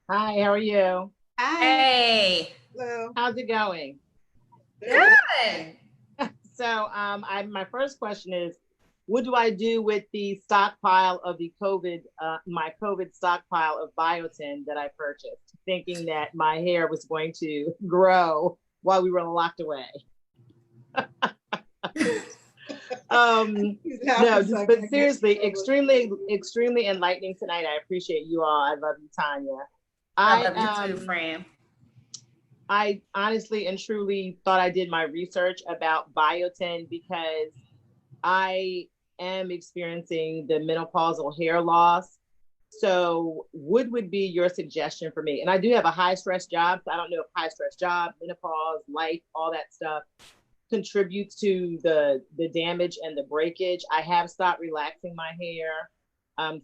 Hi, how are you? Hi. Hey. Hello. How's it going? Good. So my first question is, what do I do with the stockpile of the my COVID stockpile of biotin that I purchased, thinking that my hair was going to grow while we were locked away? But seriously, extremely enlightening tonight. I appreciate you all. I love you, Tanya. I love you too, Fran. I honestly and truly thought I did my research about biotin because I am experiencing the menopausal hair loss. So what would be your suggestion for me? And I do have a high stress job. So I don't know if high stress job, menopause, life, all that stuff contributes to the damage and the breakage. I have stopped relaxing my hair.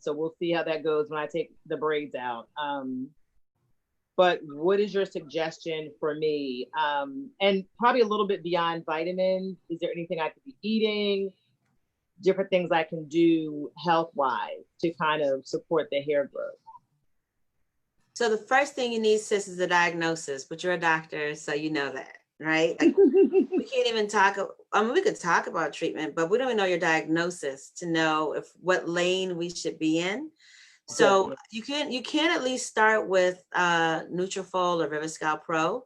So we'll see how that goes when I take the braids out. But what is your suggestion for me? And probably a little bit beyond vitamins. Is there anything I could be eating? Different things I can do health-wise to kind of support the hair growth? So the first thing you need, sis, is a diagnosis, but you're a doctor, so you know that, right? Like, we can't even talk, we could talk about treatment, but we don't even know your diagnosis to know what lane we should be in. So you can at least start with Nutrafol or Viviscal Pro.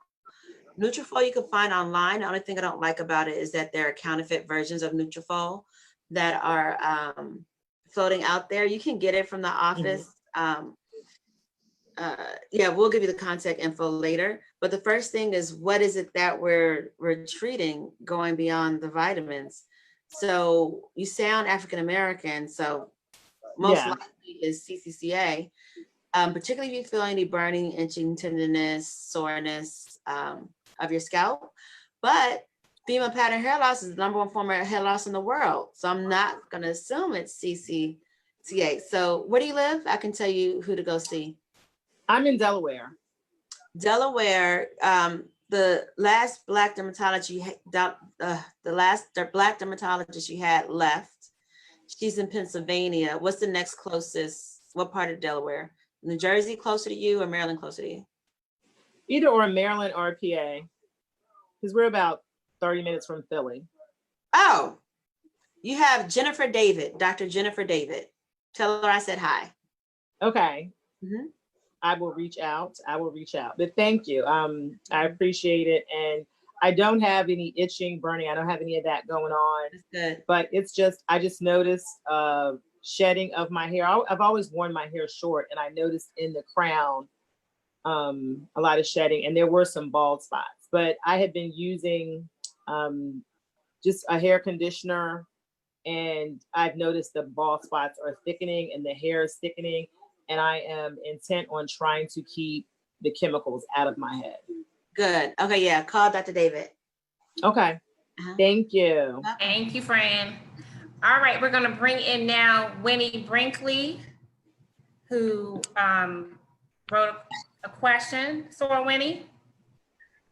Nutrafol you can find online. The only thing I don't like about it is that there are counterfeit versions of Nutrafol that are floating out there. You can get it from the office. We'll give you the contact info later. But the first thing is, what is it that we're treating going beyond the vitamins? So you sound African American, so most likely is CCCA, particularly if you feel any burning, itching, tenderness, soreness of your scalp. But female pattern hair loss is the #1 form of hair loss in the world. So I'm not going to assume it's CCCA. So where do you live? I can tell you who to go see. I'm in Delaware. Delaware, the last Black dermatologist you had left. She's in Pennsylvania. What's the next closest? What part of Delaware? New Jersey closer to you or Maryland closer to you? Either or, Maryland or PA. Because we're about 30 minutes from Philly. Oh, you have Jennifer David, Dr. Jennifer David. Tell her I said hi. Okay. I will reach out. But thank you. I appreciate it. And I don't have any itching, burning. I don't have any of that going on. That's good. But it's just, I just noticed shedding of my hair. I've always worn my hair short, and I noticed in the crown a lot of shedding, and there were some bald spots. But I had been using just a hair conditioner, and I've noticed the bald spots are thickening and the hair is thickening, and I am intent on trying to keep the chemicals out of my head. Good. Okay, yeah, call Dr. David. Okay. Thank you. Thank you, Fran. All right, we're gonna bring in now Winnie Brinkley, who wrote a question. So, Winnie.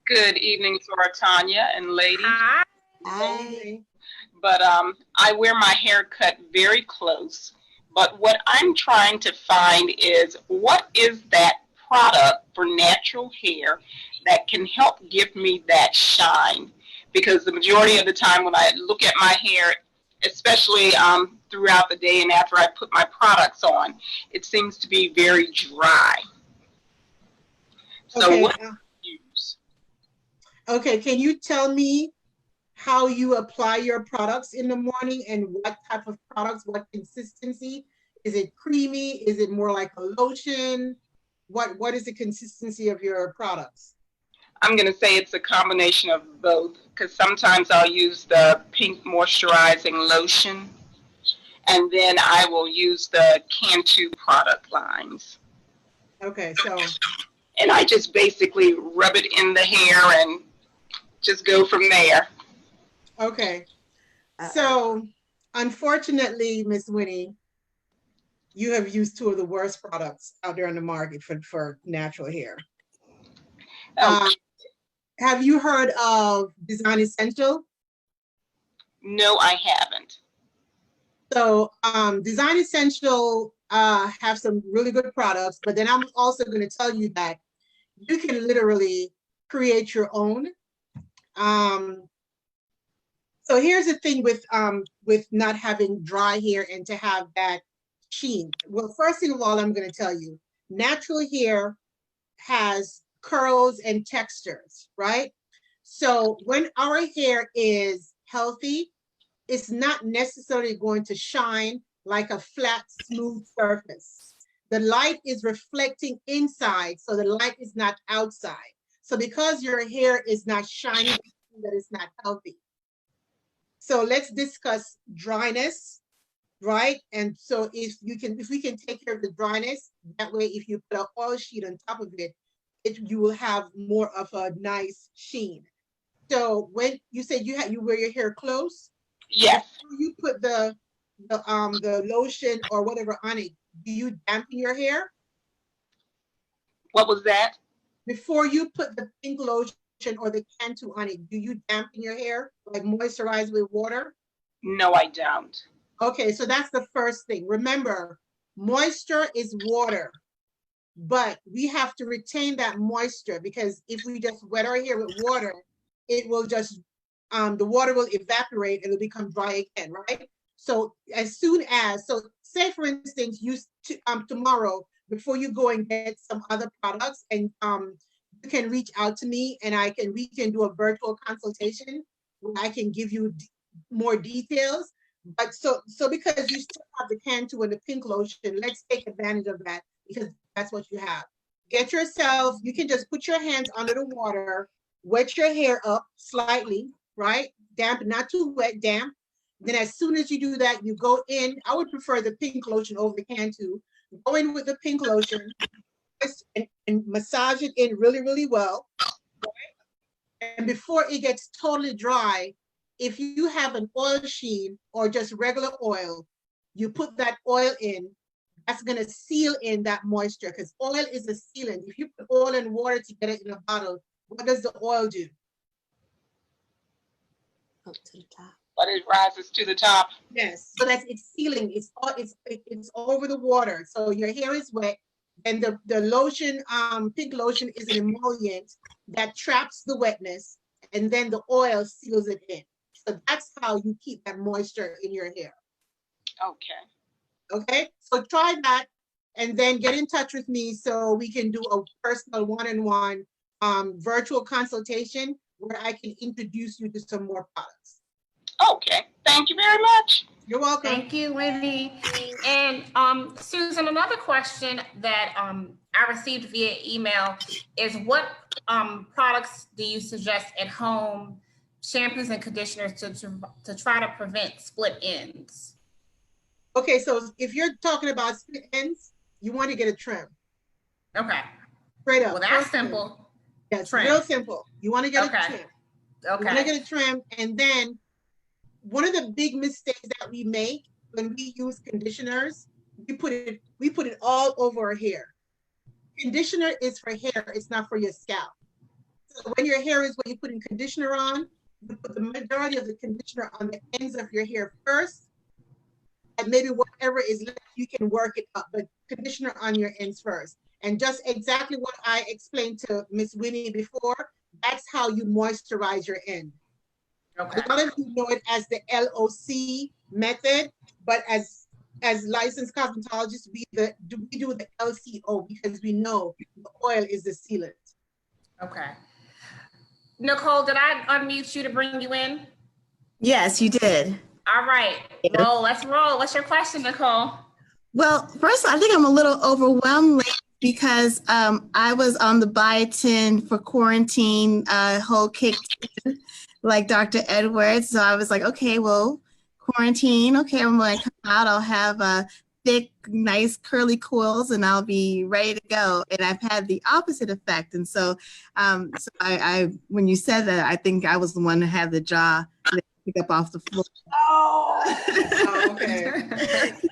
Good evening, Sora, Tanya, and ladies. Hi. Hi. But I wear my hair cut very close. But what I'm trying to find is, what is that product for natural hair that can help give me that shine? Because the majority of the time when I look at my hair, especially throughout the day and after I put my products on, it seems to be very dry. So Okay. what do you use? Okay, can you tell me how you apply your products in the morning and what type of products, what consistency? Is it creamy? Is it more like a lotion? What is the consistency of your products? I'm going to say it's a combination of both, because sometimes I'll use the pink moisturizing lotion, and then I will use the Cantu product lines. Okay, so. And I just basically rub it in the hair and just go from there. Okay. So, unfortunately, Miss Winnie, you have used two of the worst products out there on the market for natural hair. Oh. Have you heard of Design Essential? No, I haven't. So Design Essential have some really good products, but then I'm also going to tell you that you can literally create your own. So here's the thing with not having dry hair and to have that sheen. Well, first thing of all, I'm going to tell you, natural hair has curls and textures, right? So when our hair is healthy, it's not necessarily going to shine like a flat, smooth surface. The light is reflecting inside, so the light is not outside. So because your hair is not shiny, that is not healthy. So let's discuss dryness, right? And so if we can take care of the dryness, that way if you put an oil sheet on top of it, you will have more of a nice sheen. So when you said you wear your hair close, yes, before you put the lotion or whatever on it, do you dampen your hair? What was that? Before you put the pink lotion or the Cantu on it, do you dampen your hair, like moisturize with water? No, I don't. Okay, so that's the first thing. Remember, moisture is water. But we have to retain that moisture, because if we just wet our hair with water, it will just, the water will evaporate and it'll become dry again, right? So as soon as, so say for instance, tomorrow, before you go and get some other products, and you can reach out to me and we can do a virtual consultation where I can give you more details. But so because you still have the Cantu and the pink lotion, let's take advantage of that, because that's what you have. Get yourself, you can just put your hands under the water, wet your hair up slightly, right? Damp, not too wet, damp. Then as soon as you do that, you go in. I would prefer the pink lotion over the Cantu. Go in with the pink lotion and massage it in really, really well. Right? And before it gets totally dry, if you have an oil sheen or just regular oil, you put that oil in. That's going to seal in that moisture, because oil is a sealant. If you put oil and water together in a bottle, what does the oil do? Up to the top. But it rises to the top. Yes, so it's sealing. It's over the water. So your hair is wet, and the lotion, pink lotion, is an emollient that traps the wetness, and then the oil seals it in. So that's how you keep that moisture in your hair. Okay. Okay, so try that, and then get in touch with me so we can do a personal one-on-one virtual consultation where I can introduce you to some more products. Okay. Thank you very much. You're welcome. Thank you, Wendy. And Susan, another question that I received via email is what products do you suggest at home, shampoos and conditioners to try to prevent split ends? Okay, so if you're talking about split ends, you want to get a trim. Okay. Straight up. Well, that's simple. Yes, Trim. real simple. You want to get a trim. Okay. You want to get a trim, and then one of the big mistakes that we make when we use conditioners, we put it all over our hair. Conditioner is for hair, it's not for your scalp. So when your hair is what you put in conditioner on, you put the majority of the conditioner on the ends of your hair first, and maybe whatever is left, you can work it up, but conditioner on your ends first. And just exactly what I explained to Miss Winnie before, that's how you moisturize your end. Okay. A lot of you know it as the LOC method, but as licensed cosmetologists, we do the LCO because we know the oil is the sealant. Okay. Nicole, did I unmute you to bring you in? Yes, you did. All right. Roll. Let's roll. What's your question, Nicole? Well, first, I think I'm a little overwhelmed because I was on the biotin for quarantine whole kick like Dr. Edwards. So I was like, okay, well, quarantine. Okay, I'm going to come out. I'll have thick, nice curly coils and I'll be ready to go. And I've had the opposite effect. And so, I when you said that, I think I was the one who had the jaw pick up off the floor. Oh, okay.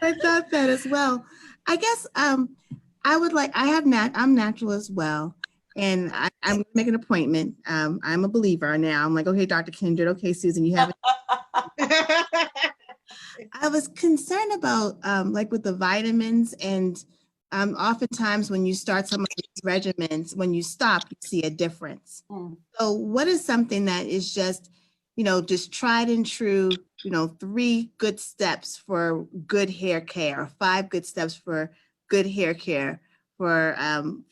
I thought that as well. I guess I'm natural as well. And I'm gonna make an appointment. I'm a believer now. I'm like, okay, Dr. Kindred, okay, Susan, you have it. I was concerned about like with the vitamins and oftentimes when you start some of these regimens, when you stop, you see a difference. So what is something that is just tried and true, 3 good steps for good hair care, or 5 good steps for good hair care for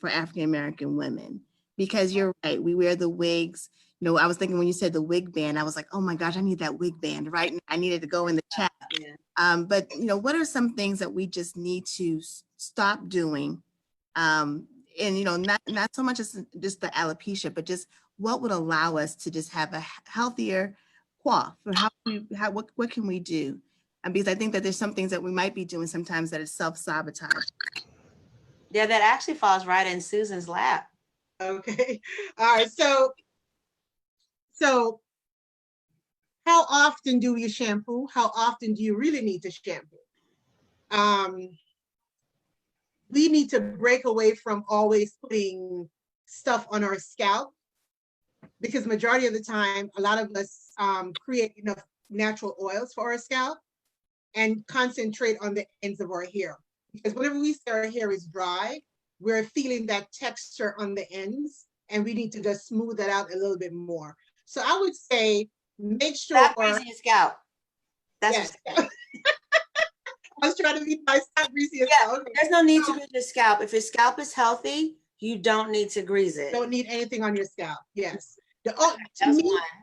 African-American women? Because you're right, we wear the wigs. I was thinking when you said the wig band, I was like, oh my gosh, I need that wig band right now. I needed to go in the chat. Yeah. But what are some things that we just need to stop doing? And not so much as just the alopecia, but just what would allow us to just have a healthier coif? Or what can we do? Because I think that there's some things that we might be doing sometimes that is self-sabotage. Yeah, that actually falls right in Susan's lap. Okay. All right. So how often do you shampoo? How often do you really need to shampoo? We need to break away from always putting stuff on our scalp, because majority of the time, a lot of us create enough natural oils for our scalp and concentrate on the ends of our hair. Because whenever we say our hair is dry, we're feeling that texture on the ends, and we need to just smooth that out a little bit more. So I would say, make sure. Stop greasing your scalp. That's yes. I was trying to be nice, stop greasing your scalp. Okay. There's no need to grease your scalp. If your scalp is healthy, you don't need to grease it. Don't need anything on your scalp. Yes. To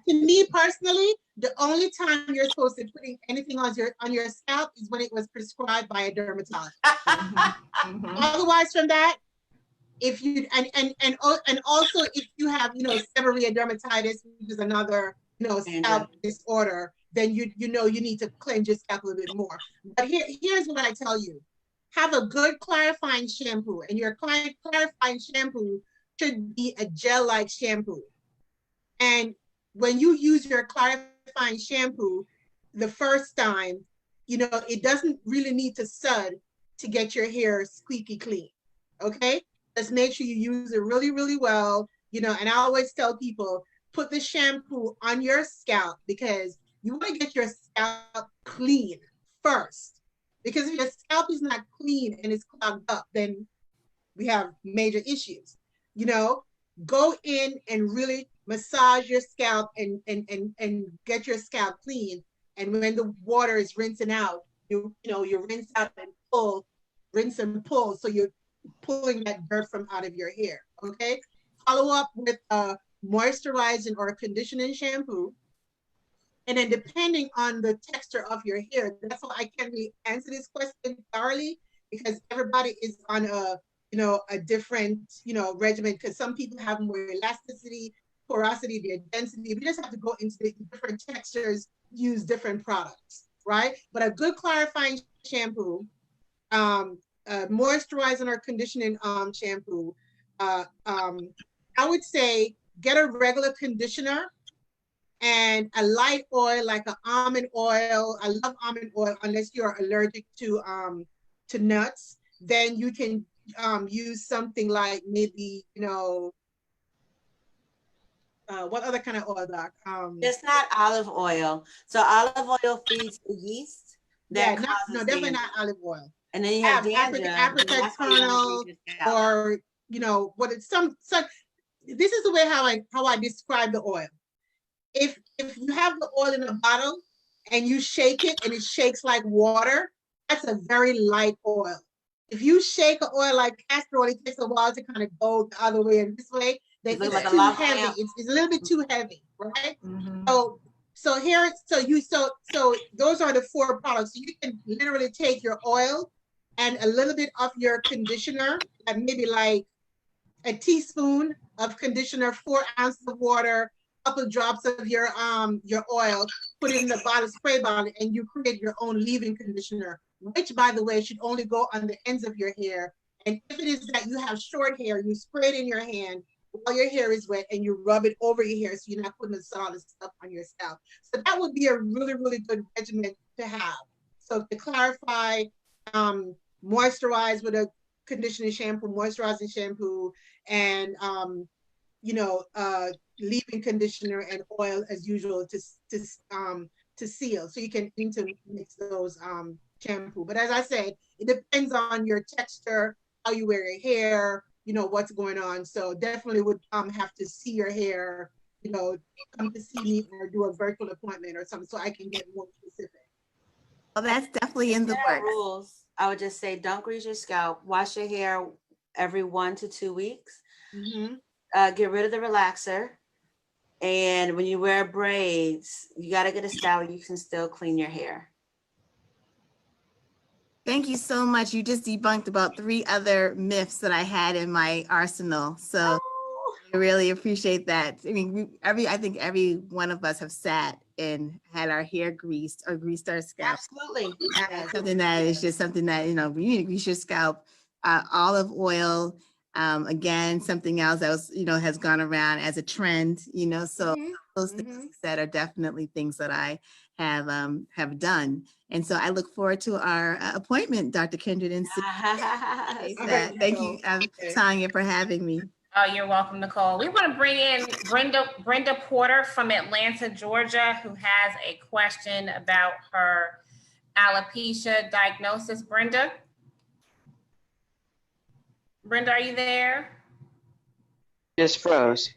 me personally, the only time you're supposed to putting anything on your scalp is when it was prescribed by a dermatologist. Otherwise, from that, if you and also if you have seborrheic dermatitis, which is another scalp disorder, then you need to cleanse your scalp a little bit more. But here's what I tell you: have a good clarifying shampoo, and your clarifying shampoo should be a gel-like shampoo. And when you use your clarifying shampoo the first time, it doesn't really need to sud to get your hair squeaky clean. Okay? Just make sure you use it really, really well. And I always tell people, put the shampoo on your scalp, because you want to get your scalp clean first. Because if your scalp is not clean and it's clogged up, then we have major issues. Go in and really massage your scalp and get your scalp clean. And when the water is rinsing out, you rinse out and pull, rinse and pull. So you're pulling that dirt from out of your hair. Okay. Follow up with a moisturizing or a conditioning shampoo. And then depending on the texture of your hair, that's why I can't really answer this question thoroughly, because everybody is on a, a different, regimen, because some people have more elasticity, porosity, their density. We just have to go into the different textures, use different products, right? But a good clarifying shampoo, moisturizing or conditioning shampoo, I would say get a regular conditioner and a light oil like an almond oil. I love almond oil unless you're allergic to nuts. Then you can use something like maybe, what other kind of oil, Doc? It's not olive oil. So olive oil feeds the yeast. Yeah, definitely not olive oil. And then you have apricot kernel, or what it's some. This is the way how I describe the oil. If you have the oil in a bottle and you shake it and it shakes like water, that's a very light oil. If you shake an oil like castor oil, it takes a while to kind of go the other way and this way. Then it's like too heavy. It's a little bit too heavy, right? Mm-hmm. So those are the 4 products. So you can literally take your oil and a little bit of your conditioner, and maybe like a teaspoon of conditioner, 4 ounces of water, couple drops of your oil, put it in the bottle, spray bottle, and you create your own leave-in conditioner, which, by the way, should only go on the ends of your hair. And if it is that you have short hair, you spray it in your hand while your hair is wet and you rub it over your hair so you're not putting the solid stuff on your scalp. So that would be a really, really good regimen to have. So to clarify, moisturize with a conditioning shampoo, moisturizing shampoo, and leave-in conditioner and oil as usual to seal. So you can intermix those shampoo. But as I said, it depends on your texture, how you wear your hair, what's going on. So definitely would have to see your hair, come to see me or do a virtual appointment or something so I can get more specific. Well, that's definitely in the works. Rules. I would just say don't grease your scalp. Wash your hair every 1 to 2 weeks. Mm-hmm. Get rid of the relaxer. And when you wear braids, you got to get a style where you can still clean your hair. Thank you so much. You just debunked about 3 other myths that I had in my arsenal. So I really appreciate that. I mean, I think every one of us have sat and had our hair greased or greased our scalp. Absolutely. Something that is just something that, when you grease your scalp, olive oil, again, something else that was, has gone around as a trend, so those things that are definitely things that I have done. And so I look forward to our appointment, Dr. Kindred. And thank you, Tanya, for having me. Oh, you're welcome, Nicole. We want to bring in Brenda Porter from Atlanta, Georgia, who has a question about her alopecia diagnosis. Brenda, are you there? Just froze.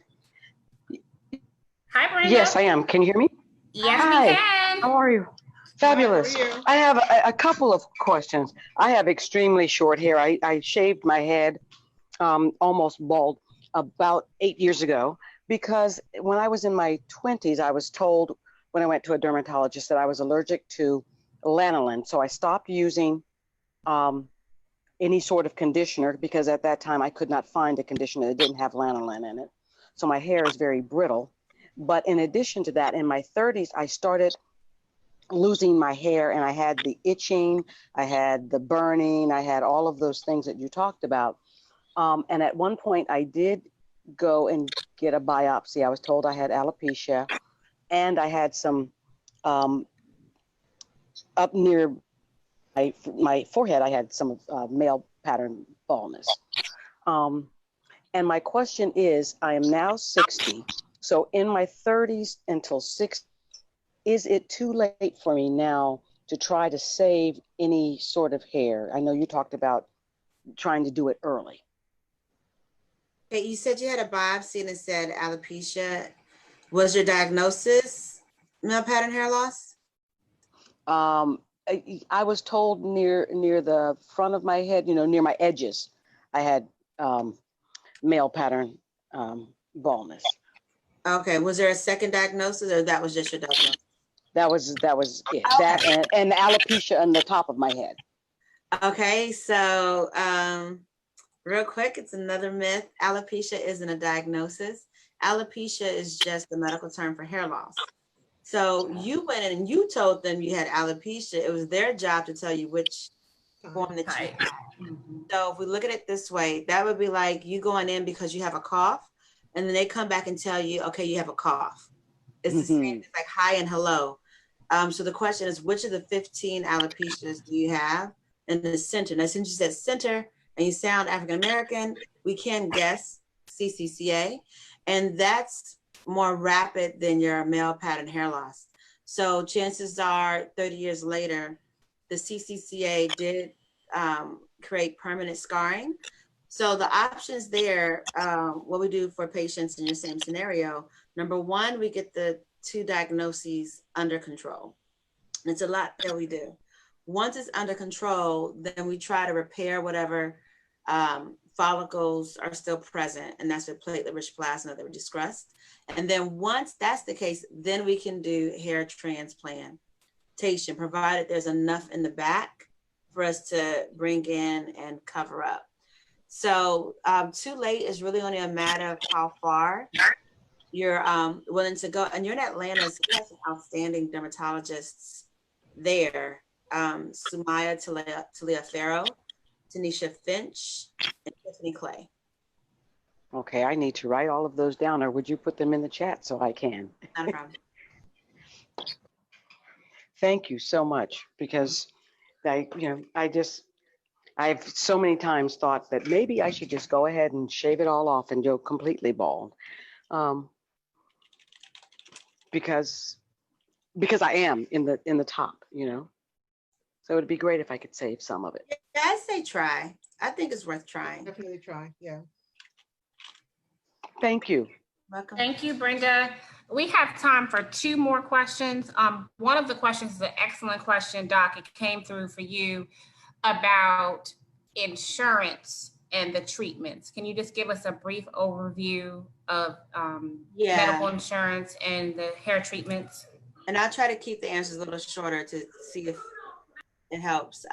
Hi, Brenda. Yes, I am. Can you hear me? Yes, Hi. we can. How are you? Fabulous. How are you? I have a couple of questions. I have extremely short hair. I shaved my head almost bald about 8 years ago because when I was in my 20s, I was told when I went to a dermatologist that I was allergic to lanolin. So I stopped using any sort of conditioner because at that time I could not find a conditioner that didn't have lanolin in it. So my hair is very brittle. But in addition to that, in my 30s, I started losing my hair and I had the itching, I had the burning, I had all of those things that you talked about. And at one point I did go and get a biopsy. I was told I had alopecia and I had some up near my forehead, I had some male pattern baldness. And my question is, I am now 60. So in my 30s until 60, is it too late for me now to try to save any sort of hair? I know you talked about trying to do it early. Okay, you said you had a biopsy and it said alopecia. Was your diagnosis male pattern hair loss? I was told near the front of my head, near my edges, I had male pattern baldness. Okay, was there a second diagnosis or that was just your diagnosis? That was it. That and the alopecia on the top of my head. Okay, so real quick, it's another myth. Alopecia isn't a diagnosis. Alopecia is just the medical term for hair loss. So you went in and you told them you had alopecia. It was their job to tell you which form that you had. So if we look at it this way, that would be like you going in because you have a cough, and then they come back and tell you, okay, you have a cough. It's the same. It's like hi and hello. So the question is, which of the 15 alopecias do you have in the center? Now, since you said center and you sound African American, we can guess CCCA, and that's more rapid than your male pattern hair loss. So chances are 30 years later, the CCCA did create permanent scarring. So the options there, what we do for patients in your same scenario, number one, we get the 2 diagnoses under control. And it's a lot that we do. Once it's under control, then we try to repair whatever follicles are still present, and that's with platelet-rich plasma that we discussed. And then once that's the case, then we can do hair transplantation, provided there's enough in the back for us to bring in and cover up. So too late is really only a matter of how far you're willing to go. And you're in Atlanta, so you have some outstanding dermatologists there. Sumaya Taliaferro, Tanisha Finch, and Tiffany Clay. Okay, I need to write all of those down, or would you put them in the chat so I can? Not a problem. Thank you so much, because I've so many times thought that maybe I should just go ahead and shave it all off and go completely bald. Because I am in the top, So it'd be great if I could save some of it. Yeah, I say try. I think it's worth trying. Definitely try, yeah. Thank you. Welcome. Thank you, Brenda. We have time for 2 more questions. One of the questions is an excellent question, Doc. It came through for you about insurance and the treatments. Can you just give us a brief overview of medical insurance and the hair treatments? And I'll try to keep the answers a little shorter to see if it helps.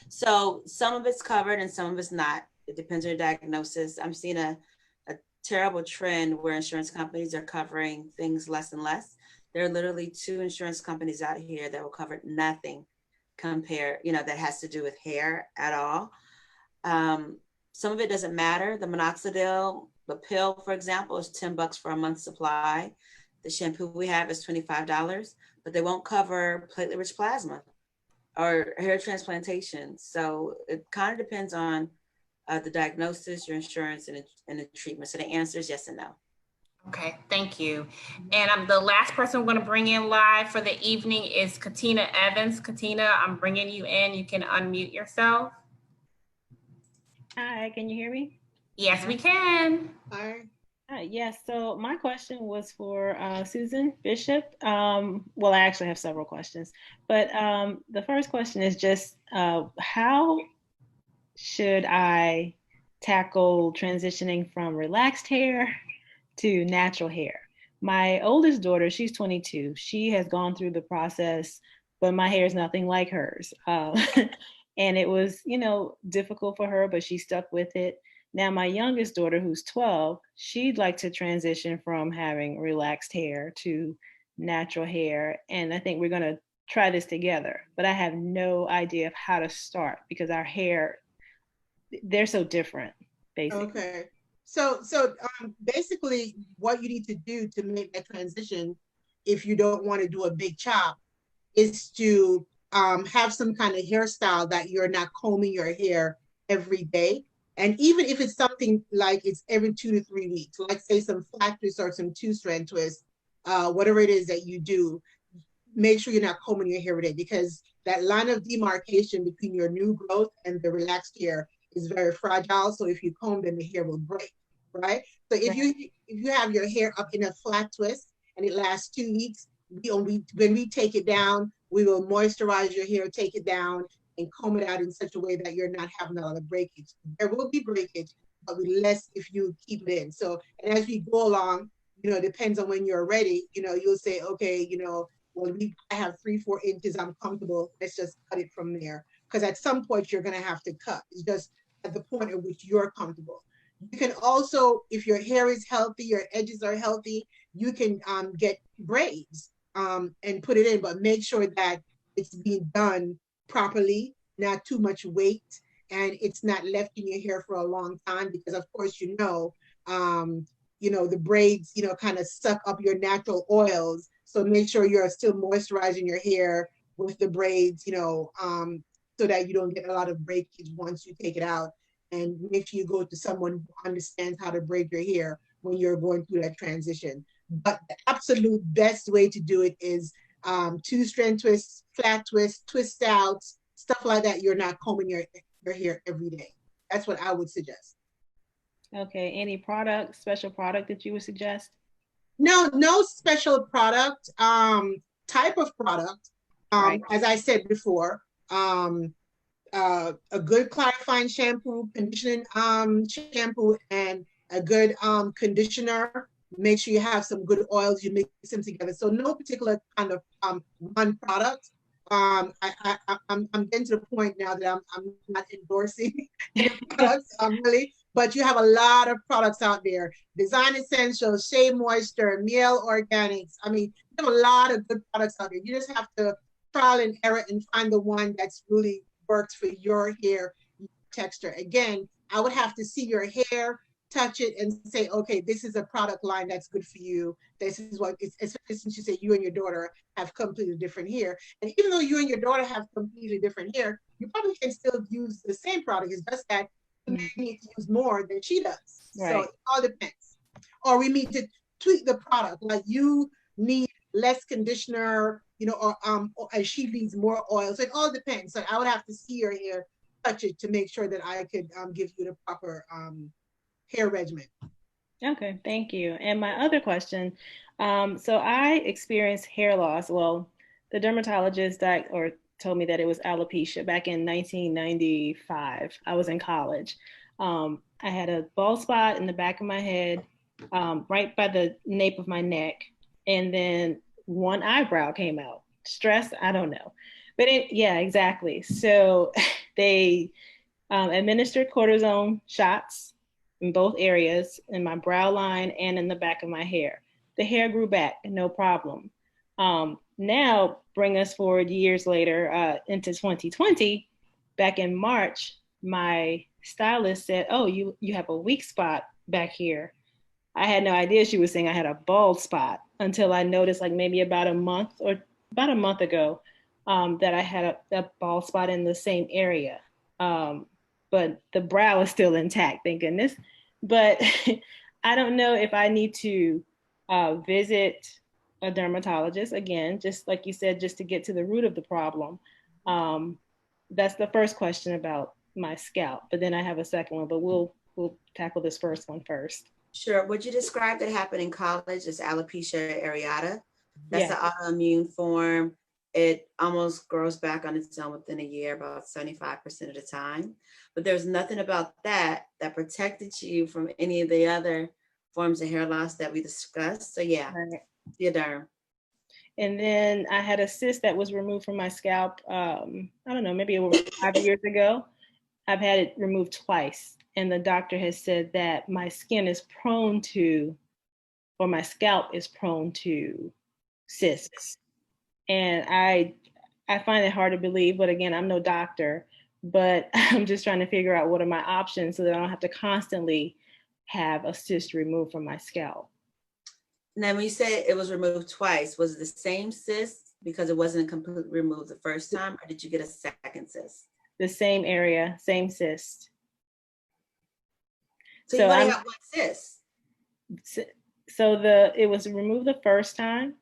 So some of it's covered and some of it's not. It depends on your diagnosis. I'm seeing a terrible trend where insurance companies are covering things less and less. There are literally 2 insurance companies out here that will cover nothing that has to do with hair at all. Some of it doesn't matter. The minoxidil, the pill, for example, is $10 for a month's supply. The shampoo we have is $25, but they won't cover platelet-rich plasma or hair transplantation. So it kind of depends on the diagnosis, your insurance, and the treatment. So the answer is yes and no. Okay, thank you. And the last person I'm going to bring in live for the evening is Katina Evans. Katina, I'm bringing you in. You can unmute yourself. Hi, can you hear me? Yes, we can. Hi. Yes, so my question was for Susan Bishop. Well, I actually have several questions, but the first question is just how should I tackle transitioning from relaxed hair to natural hair? My oldest daughter, she's 22. She has gone through the process, but my hair is nothing like hers. And it was, difficult for her, but she stuck with it. Now, my youngest daughter, who's 12, she'd like to transition from having relaxed hair to natural hair. And I think we're going to try this together, but I have no idea of how to start because our hair, they're so different, basically. Okay. So basically what you need to do to make that transition, if you don't want to do a big chop, is to have some kind of hairstyle that you're not combing your hair every day. And even if it's something like it's every 2 to 3 weeks, like say some flat twists or some 2-strand twists, whatever it is that you do, make sure you're not combing your hair every day, because that line of demarcation between your new growth and the relaxed hair is very fragile. So if you comb, then the hair will break, right? So if you have your hair up in a flat twist and it lasts 2 weeks, when we take it down, we will moisturize your hair, take it down, and comb it out in such a way that you're not having a lot of breakage. There will be breakage, but with less if you keep it in. So, and as we go along, it depends on when you're ready, you'll say, okay, well, I have 3-4 inches, I'm comfortable, let's just cut it from there. Because at some point you're gonna have to cut. It's just at the point at which you're comfortable. You can also, if your hair is healthy, your edges are healthy, you can get braids and put it in, but make sure that it's being done properly, not too much weight, and it's not left in your hair for a long time, because of course, the braids, kind of suck up your natural oils. So make sure you're still moisturizing your hair with the braids, so that you don't get a lot of breakage once you take it out. And make sure you go to someone who understands how to braid your hair when you're going through that transition. But the absolute best way to do it is 2-strand twists, flat twists, twist outs, stuff like that. You're not combing your hair every day. That's what I would suggest. Okay, any special product that you would suggest? No special product, type of product. Right. As I said before, a good clarifying shampoo, conditioning shampoo, and a good conditioner. Make sure you have some good oils, you mix them together. So no particular kind of one product. I'm getting to the point now that I'm not endorsing any products, really, but you have a lot of products out there. Design Essentials, Shea Moisture, Miel Organics. I mean, you have a lot of good products out there. You just have to trial and error and find the one that's really works for your hair texture. Again, I would have to see your hair, touch it, and say, okay, this is a product line that's good for you. This is what, especially since you say you and your daughter have completely different hair. And even though you and your daughter have completely different hair, you probably can still use the same product. It's just that you need to use more than she does. Right. So it all depends. Or we need to tweak the product. Like you need less conditioner, or she needs more oil. So it all depends. So I would have to see your hair, touch it to make sure that I could give you the proper hair regimen. Okay, thank you. And my other question, so I experienced hair loss. Well, the dermatologist told me that it was alopecia back in 1995. I was in college. I had a bald spot in the back of my head, right by the nape of my neck. And then one eyebrow came out. Stress, I don't know. But yeah, exactly. So they administered cortisone shots in both areas, in my brow line and in the back of my hair. The hair grew back, no problem. Now, bring us forward years later into 2020. Back in March, my stylist said, "Oh, you have a weak spot back here." I had no idea she was saying I had a bald spot until I noticed, like maybe about a month ago, that I had a bald spot in the same area. But the brow is still intact, thank goodness. But I don't know if I need to visit a dermatologist again, just like you said, just to get to the root of the problem. That's the first question about my scalp, but then I have a second one, but we'll tackle this first one first. Sure. What you described that happened in college is alopecia areata. That's an autoimmune form. It almost grows back on its own within a year, about 75% of the time. But there's nothing about that protected you from any of the other forms of hair loss that we discussed. So yeah, your derm. And then I had a cyst that was removed from my scalp, I don't know, maybe over 5 years ago. I've had it removed twice. And the doctor has said that my skin is prone to, or my scalp is prone to cysts. And I find it hard to believe, but again, I'm no doctor, but I'm just trying to figure out what are my options so that I don't have to constantly have a cyst removed from my scalp. Now, when you said it was removed twice, was it the same cyst because it wasn't completely removed the first time, or did you get a second cyst? The same area, same cyst. So you only have one cyst. So it was removed the first time.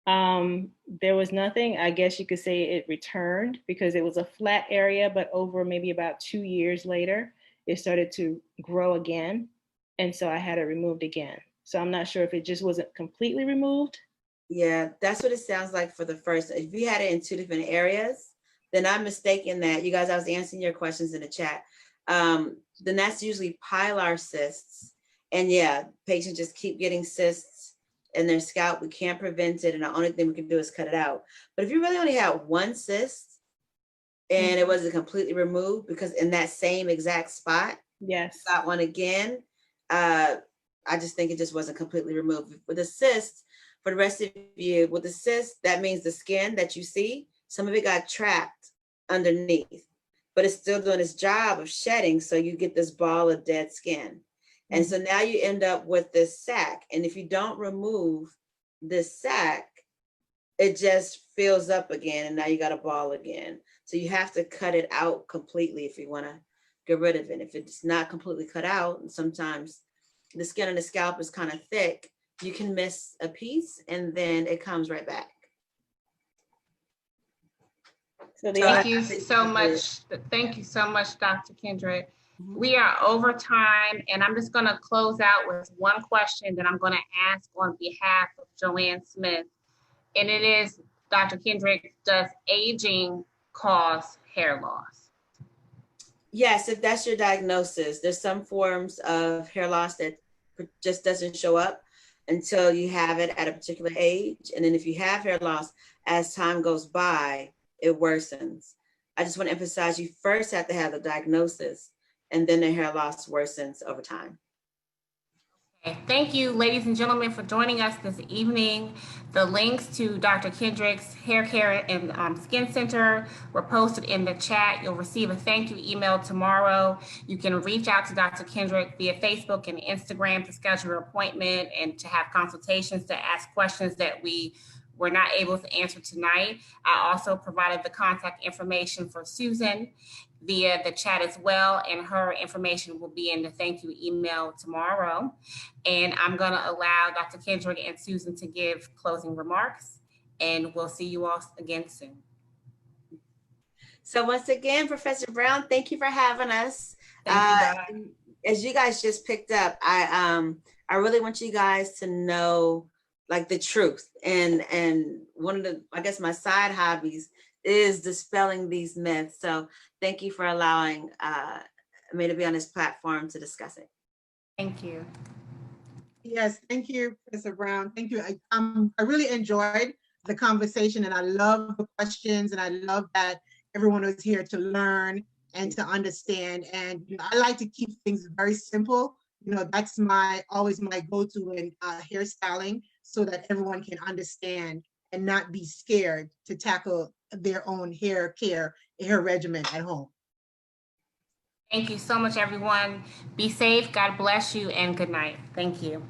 There was nothing, I guess you could say it returned because it was a flat area, but over maybe about 2 years later, it started to grow again. And so I had it removed again. So I'm not sure if it just wasn't completely removed. Yeah, that's what it sounds like for the first. If you had it in 2 different areas, then I'm mistaken that you guys, I was answering your questions in the chat. Then that's usually pilar cysts. And yeah, patients just keep getting cysts in their scalp, we can't prevent it, and the only thing we can do is cut it out. But if you really only had one cyst and it wasn't completely removed, because in that same exact spot, Yes. got one again, I just think it just wasn't completely removed. With a cyst, for the rest of you, with the cyst, that means the skin that you see, some of it got trapped underneath, but it's still doing its job of shedding, so you get this ball of dead skin. And so now you end up with this sac. And if you don't remove this sac, it just fills up again, and now you got a ball again. So you have to cut it out completely if you want to get rid of it. If it's not completely cut out, and sometimes the skin on the scalp is kind of thick, you can miss a piece and then it comes right back. So Thank you so much. Thank you so much, Dr. Kindred. We are over time, and I'm just going to close out with one question that I'm going to ask on behalf of Joanne Smith. And it is, Dr. Kindred, does aging cause hair loss? Yes, if that's your diagnosis. There's some forms of hair loss that just doesn't show up until you have it at a particular age. And then if you have hair loss, as time goes by, it worsens. I just want to emphasize, you first have to have the diagnosis, and then the hair loss worsens over time. Okay. Thank you, ladies and gentlemen, for joining us this evening. The links to Dr. Kindred's Hair Care and Skin Center were posted in the chat. You'll receive a thank you email tomorrow. You can reach out to Dr. Kindred via Facebook and Instagram to schedule an appointment and to have consultations, to ask questions that we were not able to answer tonight. I also provided the contact information for Susan via the chat as well, and her information will be in the thank you email tomorrow. And I'm gonna allow Dr. Kindred and Susan to give closing remarks, and we'll see you all again soon. So once again, Professor Brown, thank you for having us. Thank you, as you guys just picked up, I really want you guys to know like the truth. And one of the, I guess my side hobbies is dispelling these myths. So thank you for allowing me to be on this platform to discuss it. Thank you. Yes, thank you, Professor Brown. Thank you. I really enjoyed the conversation, and I love the questions, and I love that everyone was here to learn and to understand. And I like to keep things very simple. That's always my go-to in hairstyling, so that everyone can understand and not be scared to tackle their own hair care, hair regimen at home. Thank you so much, everyone. Be safe, God bless you, and good night. Thank you.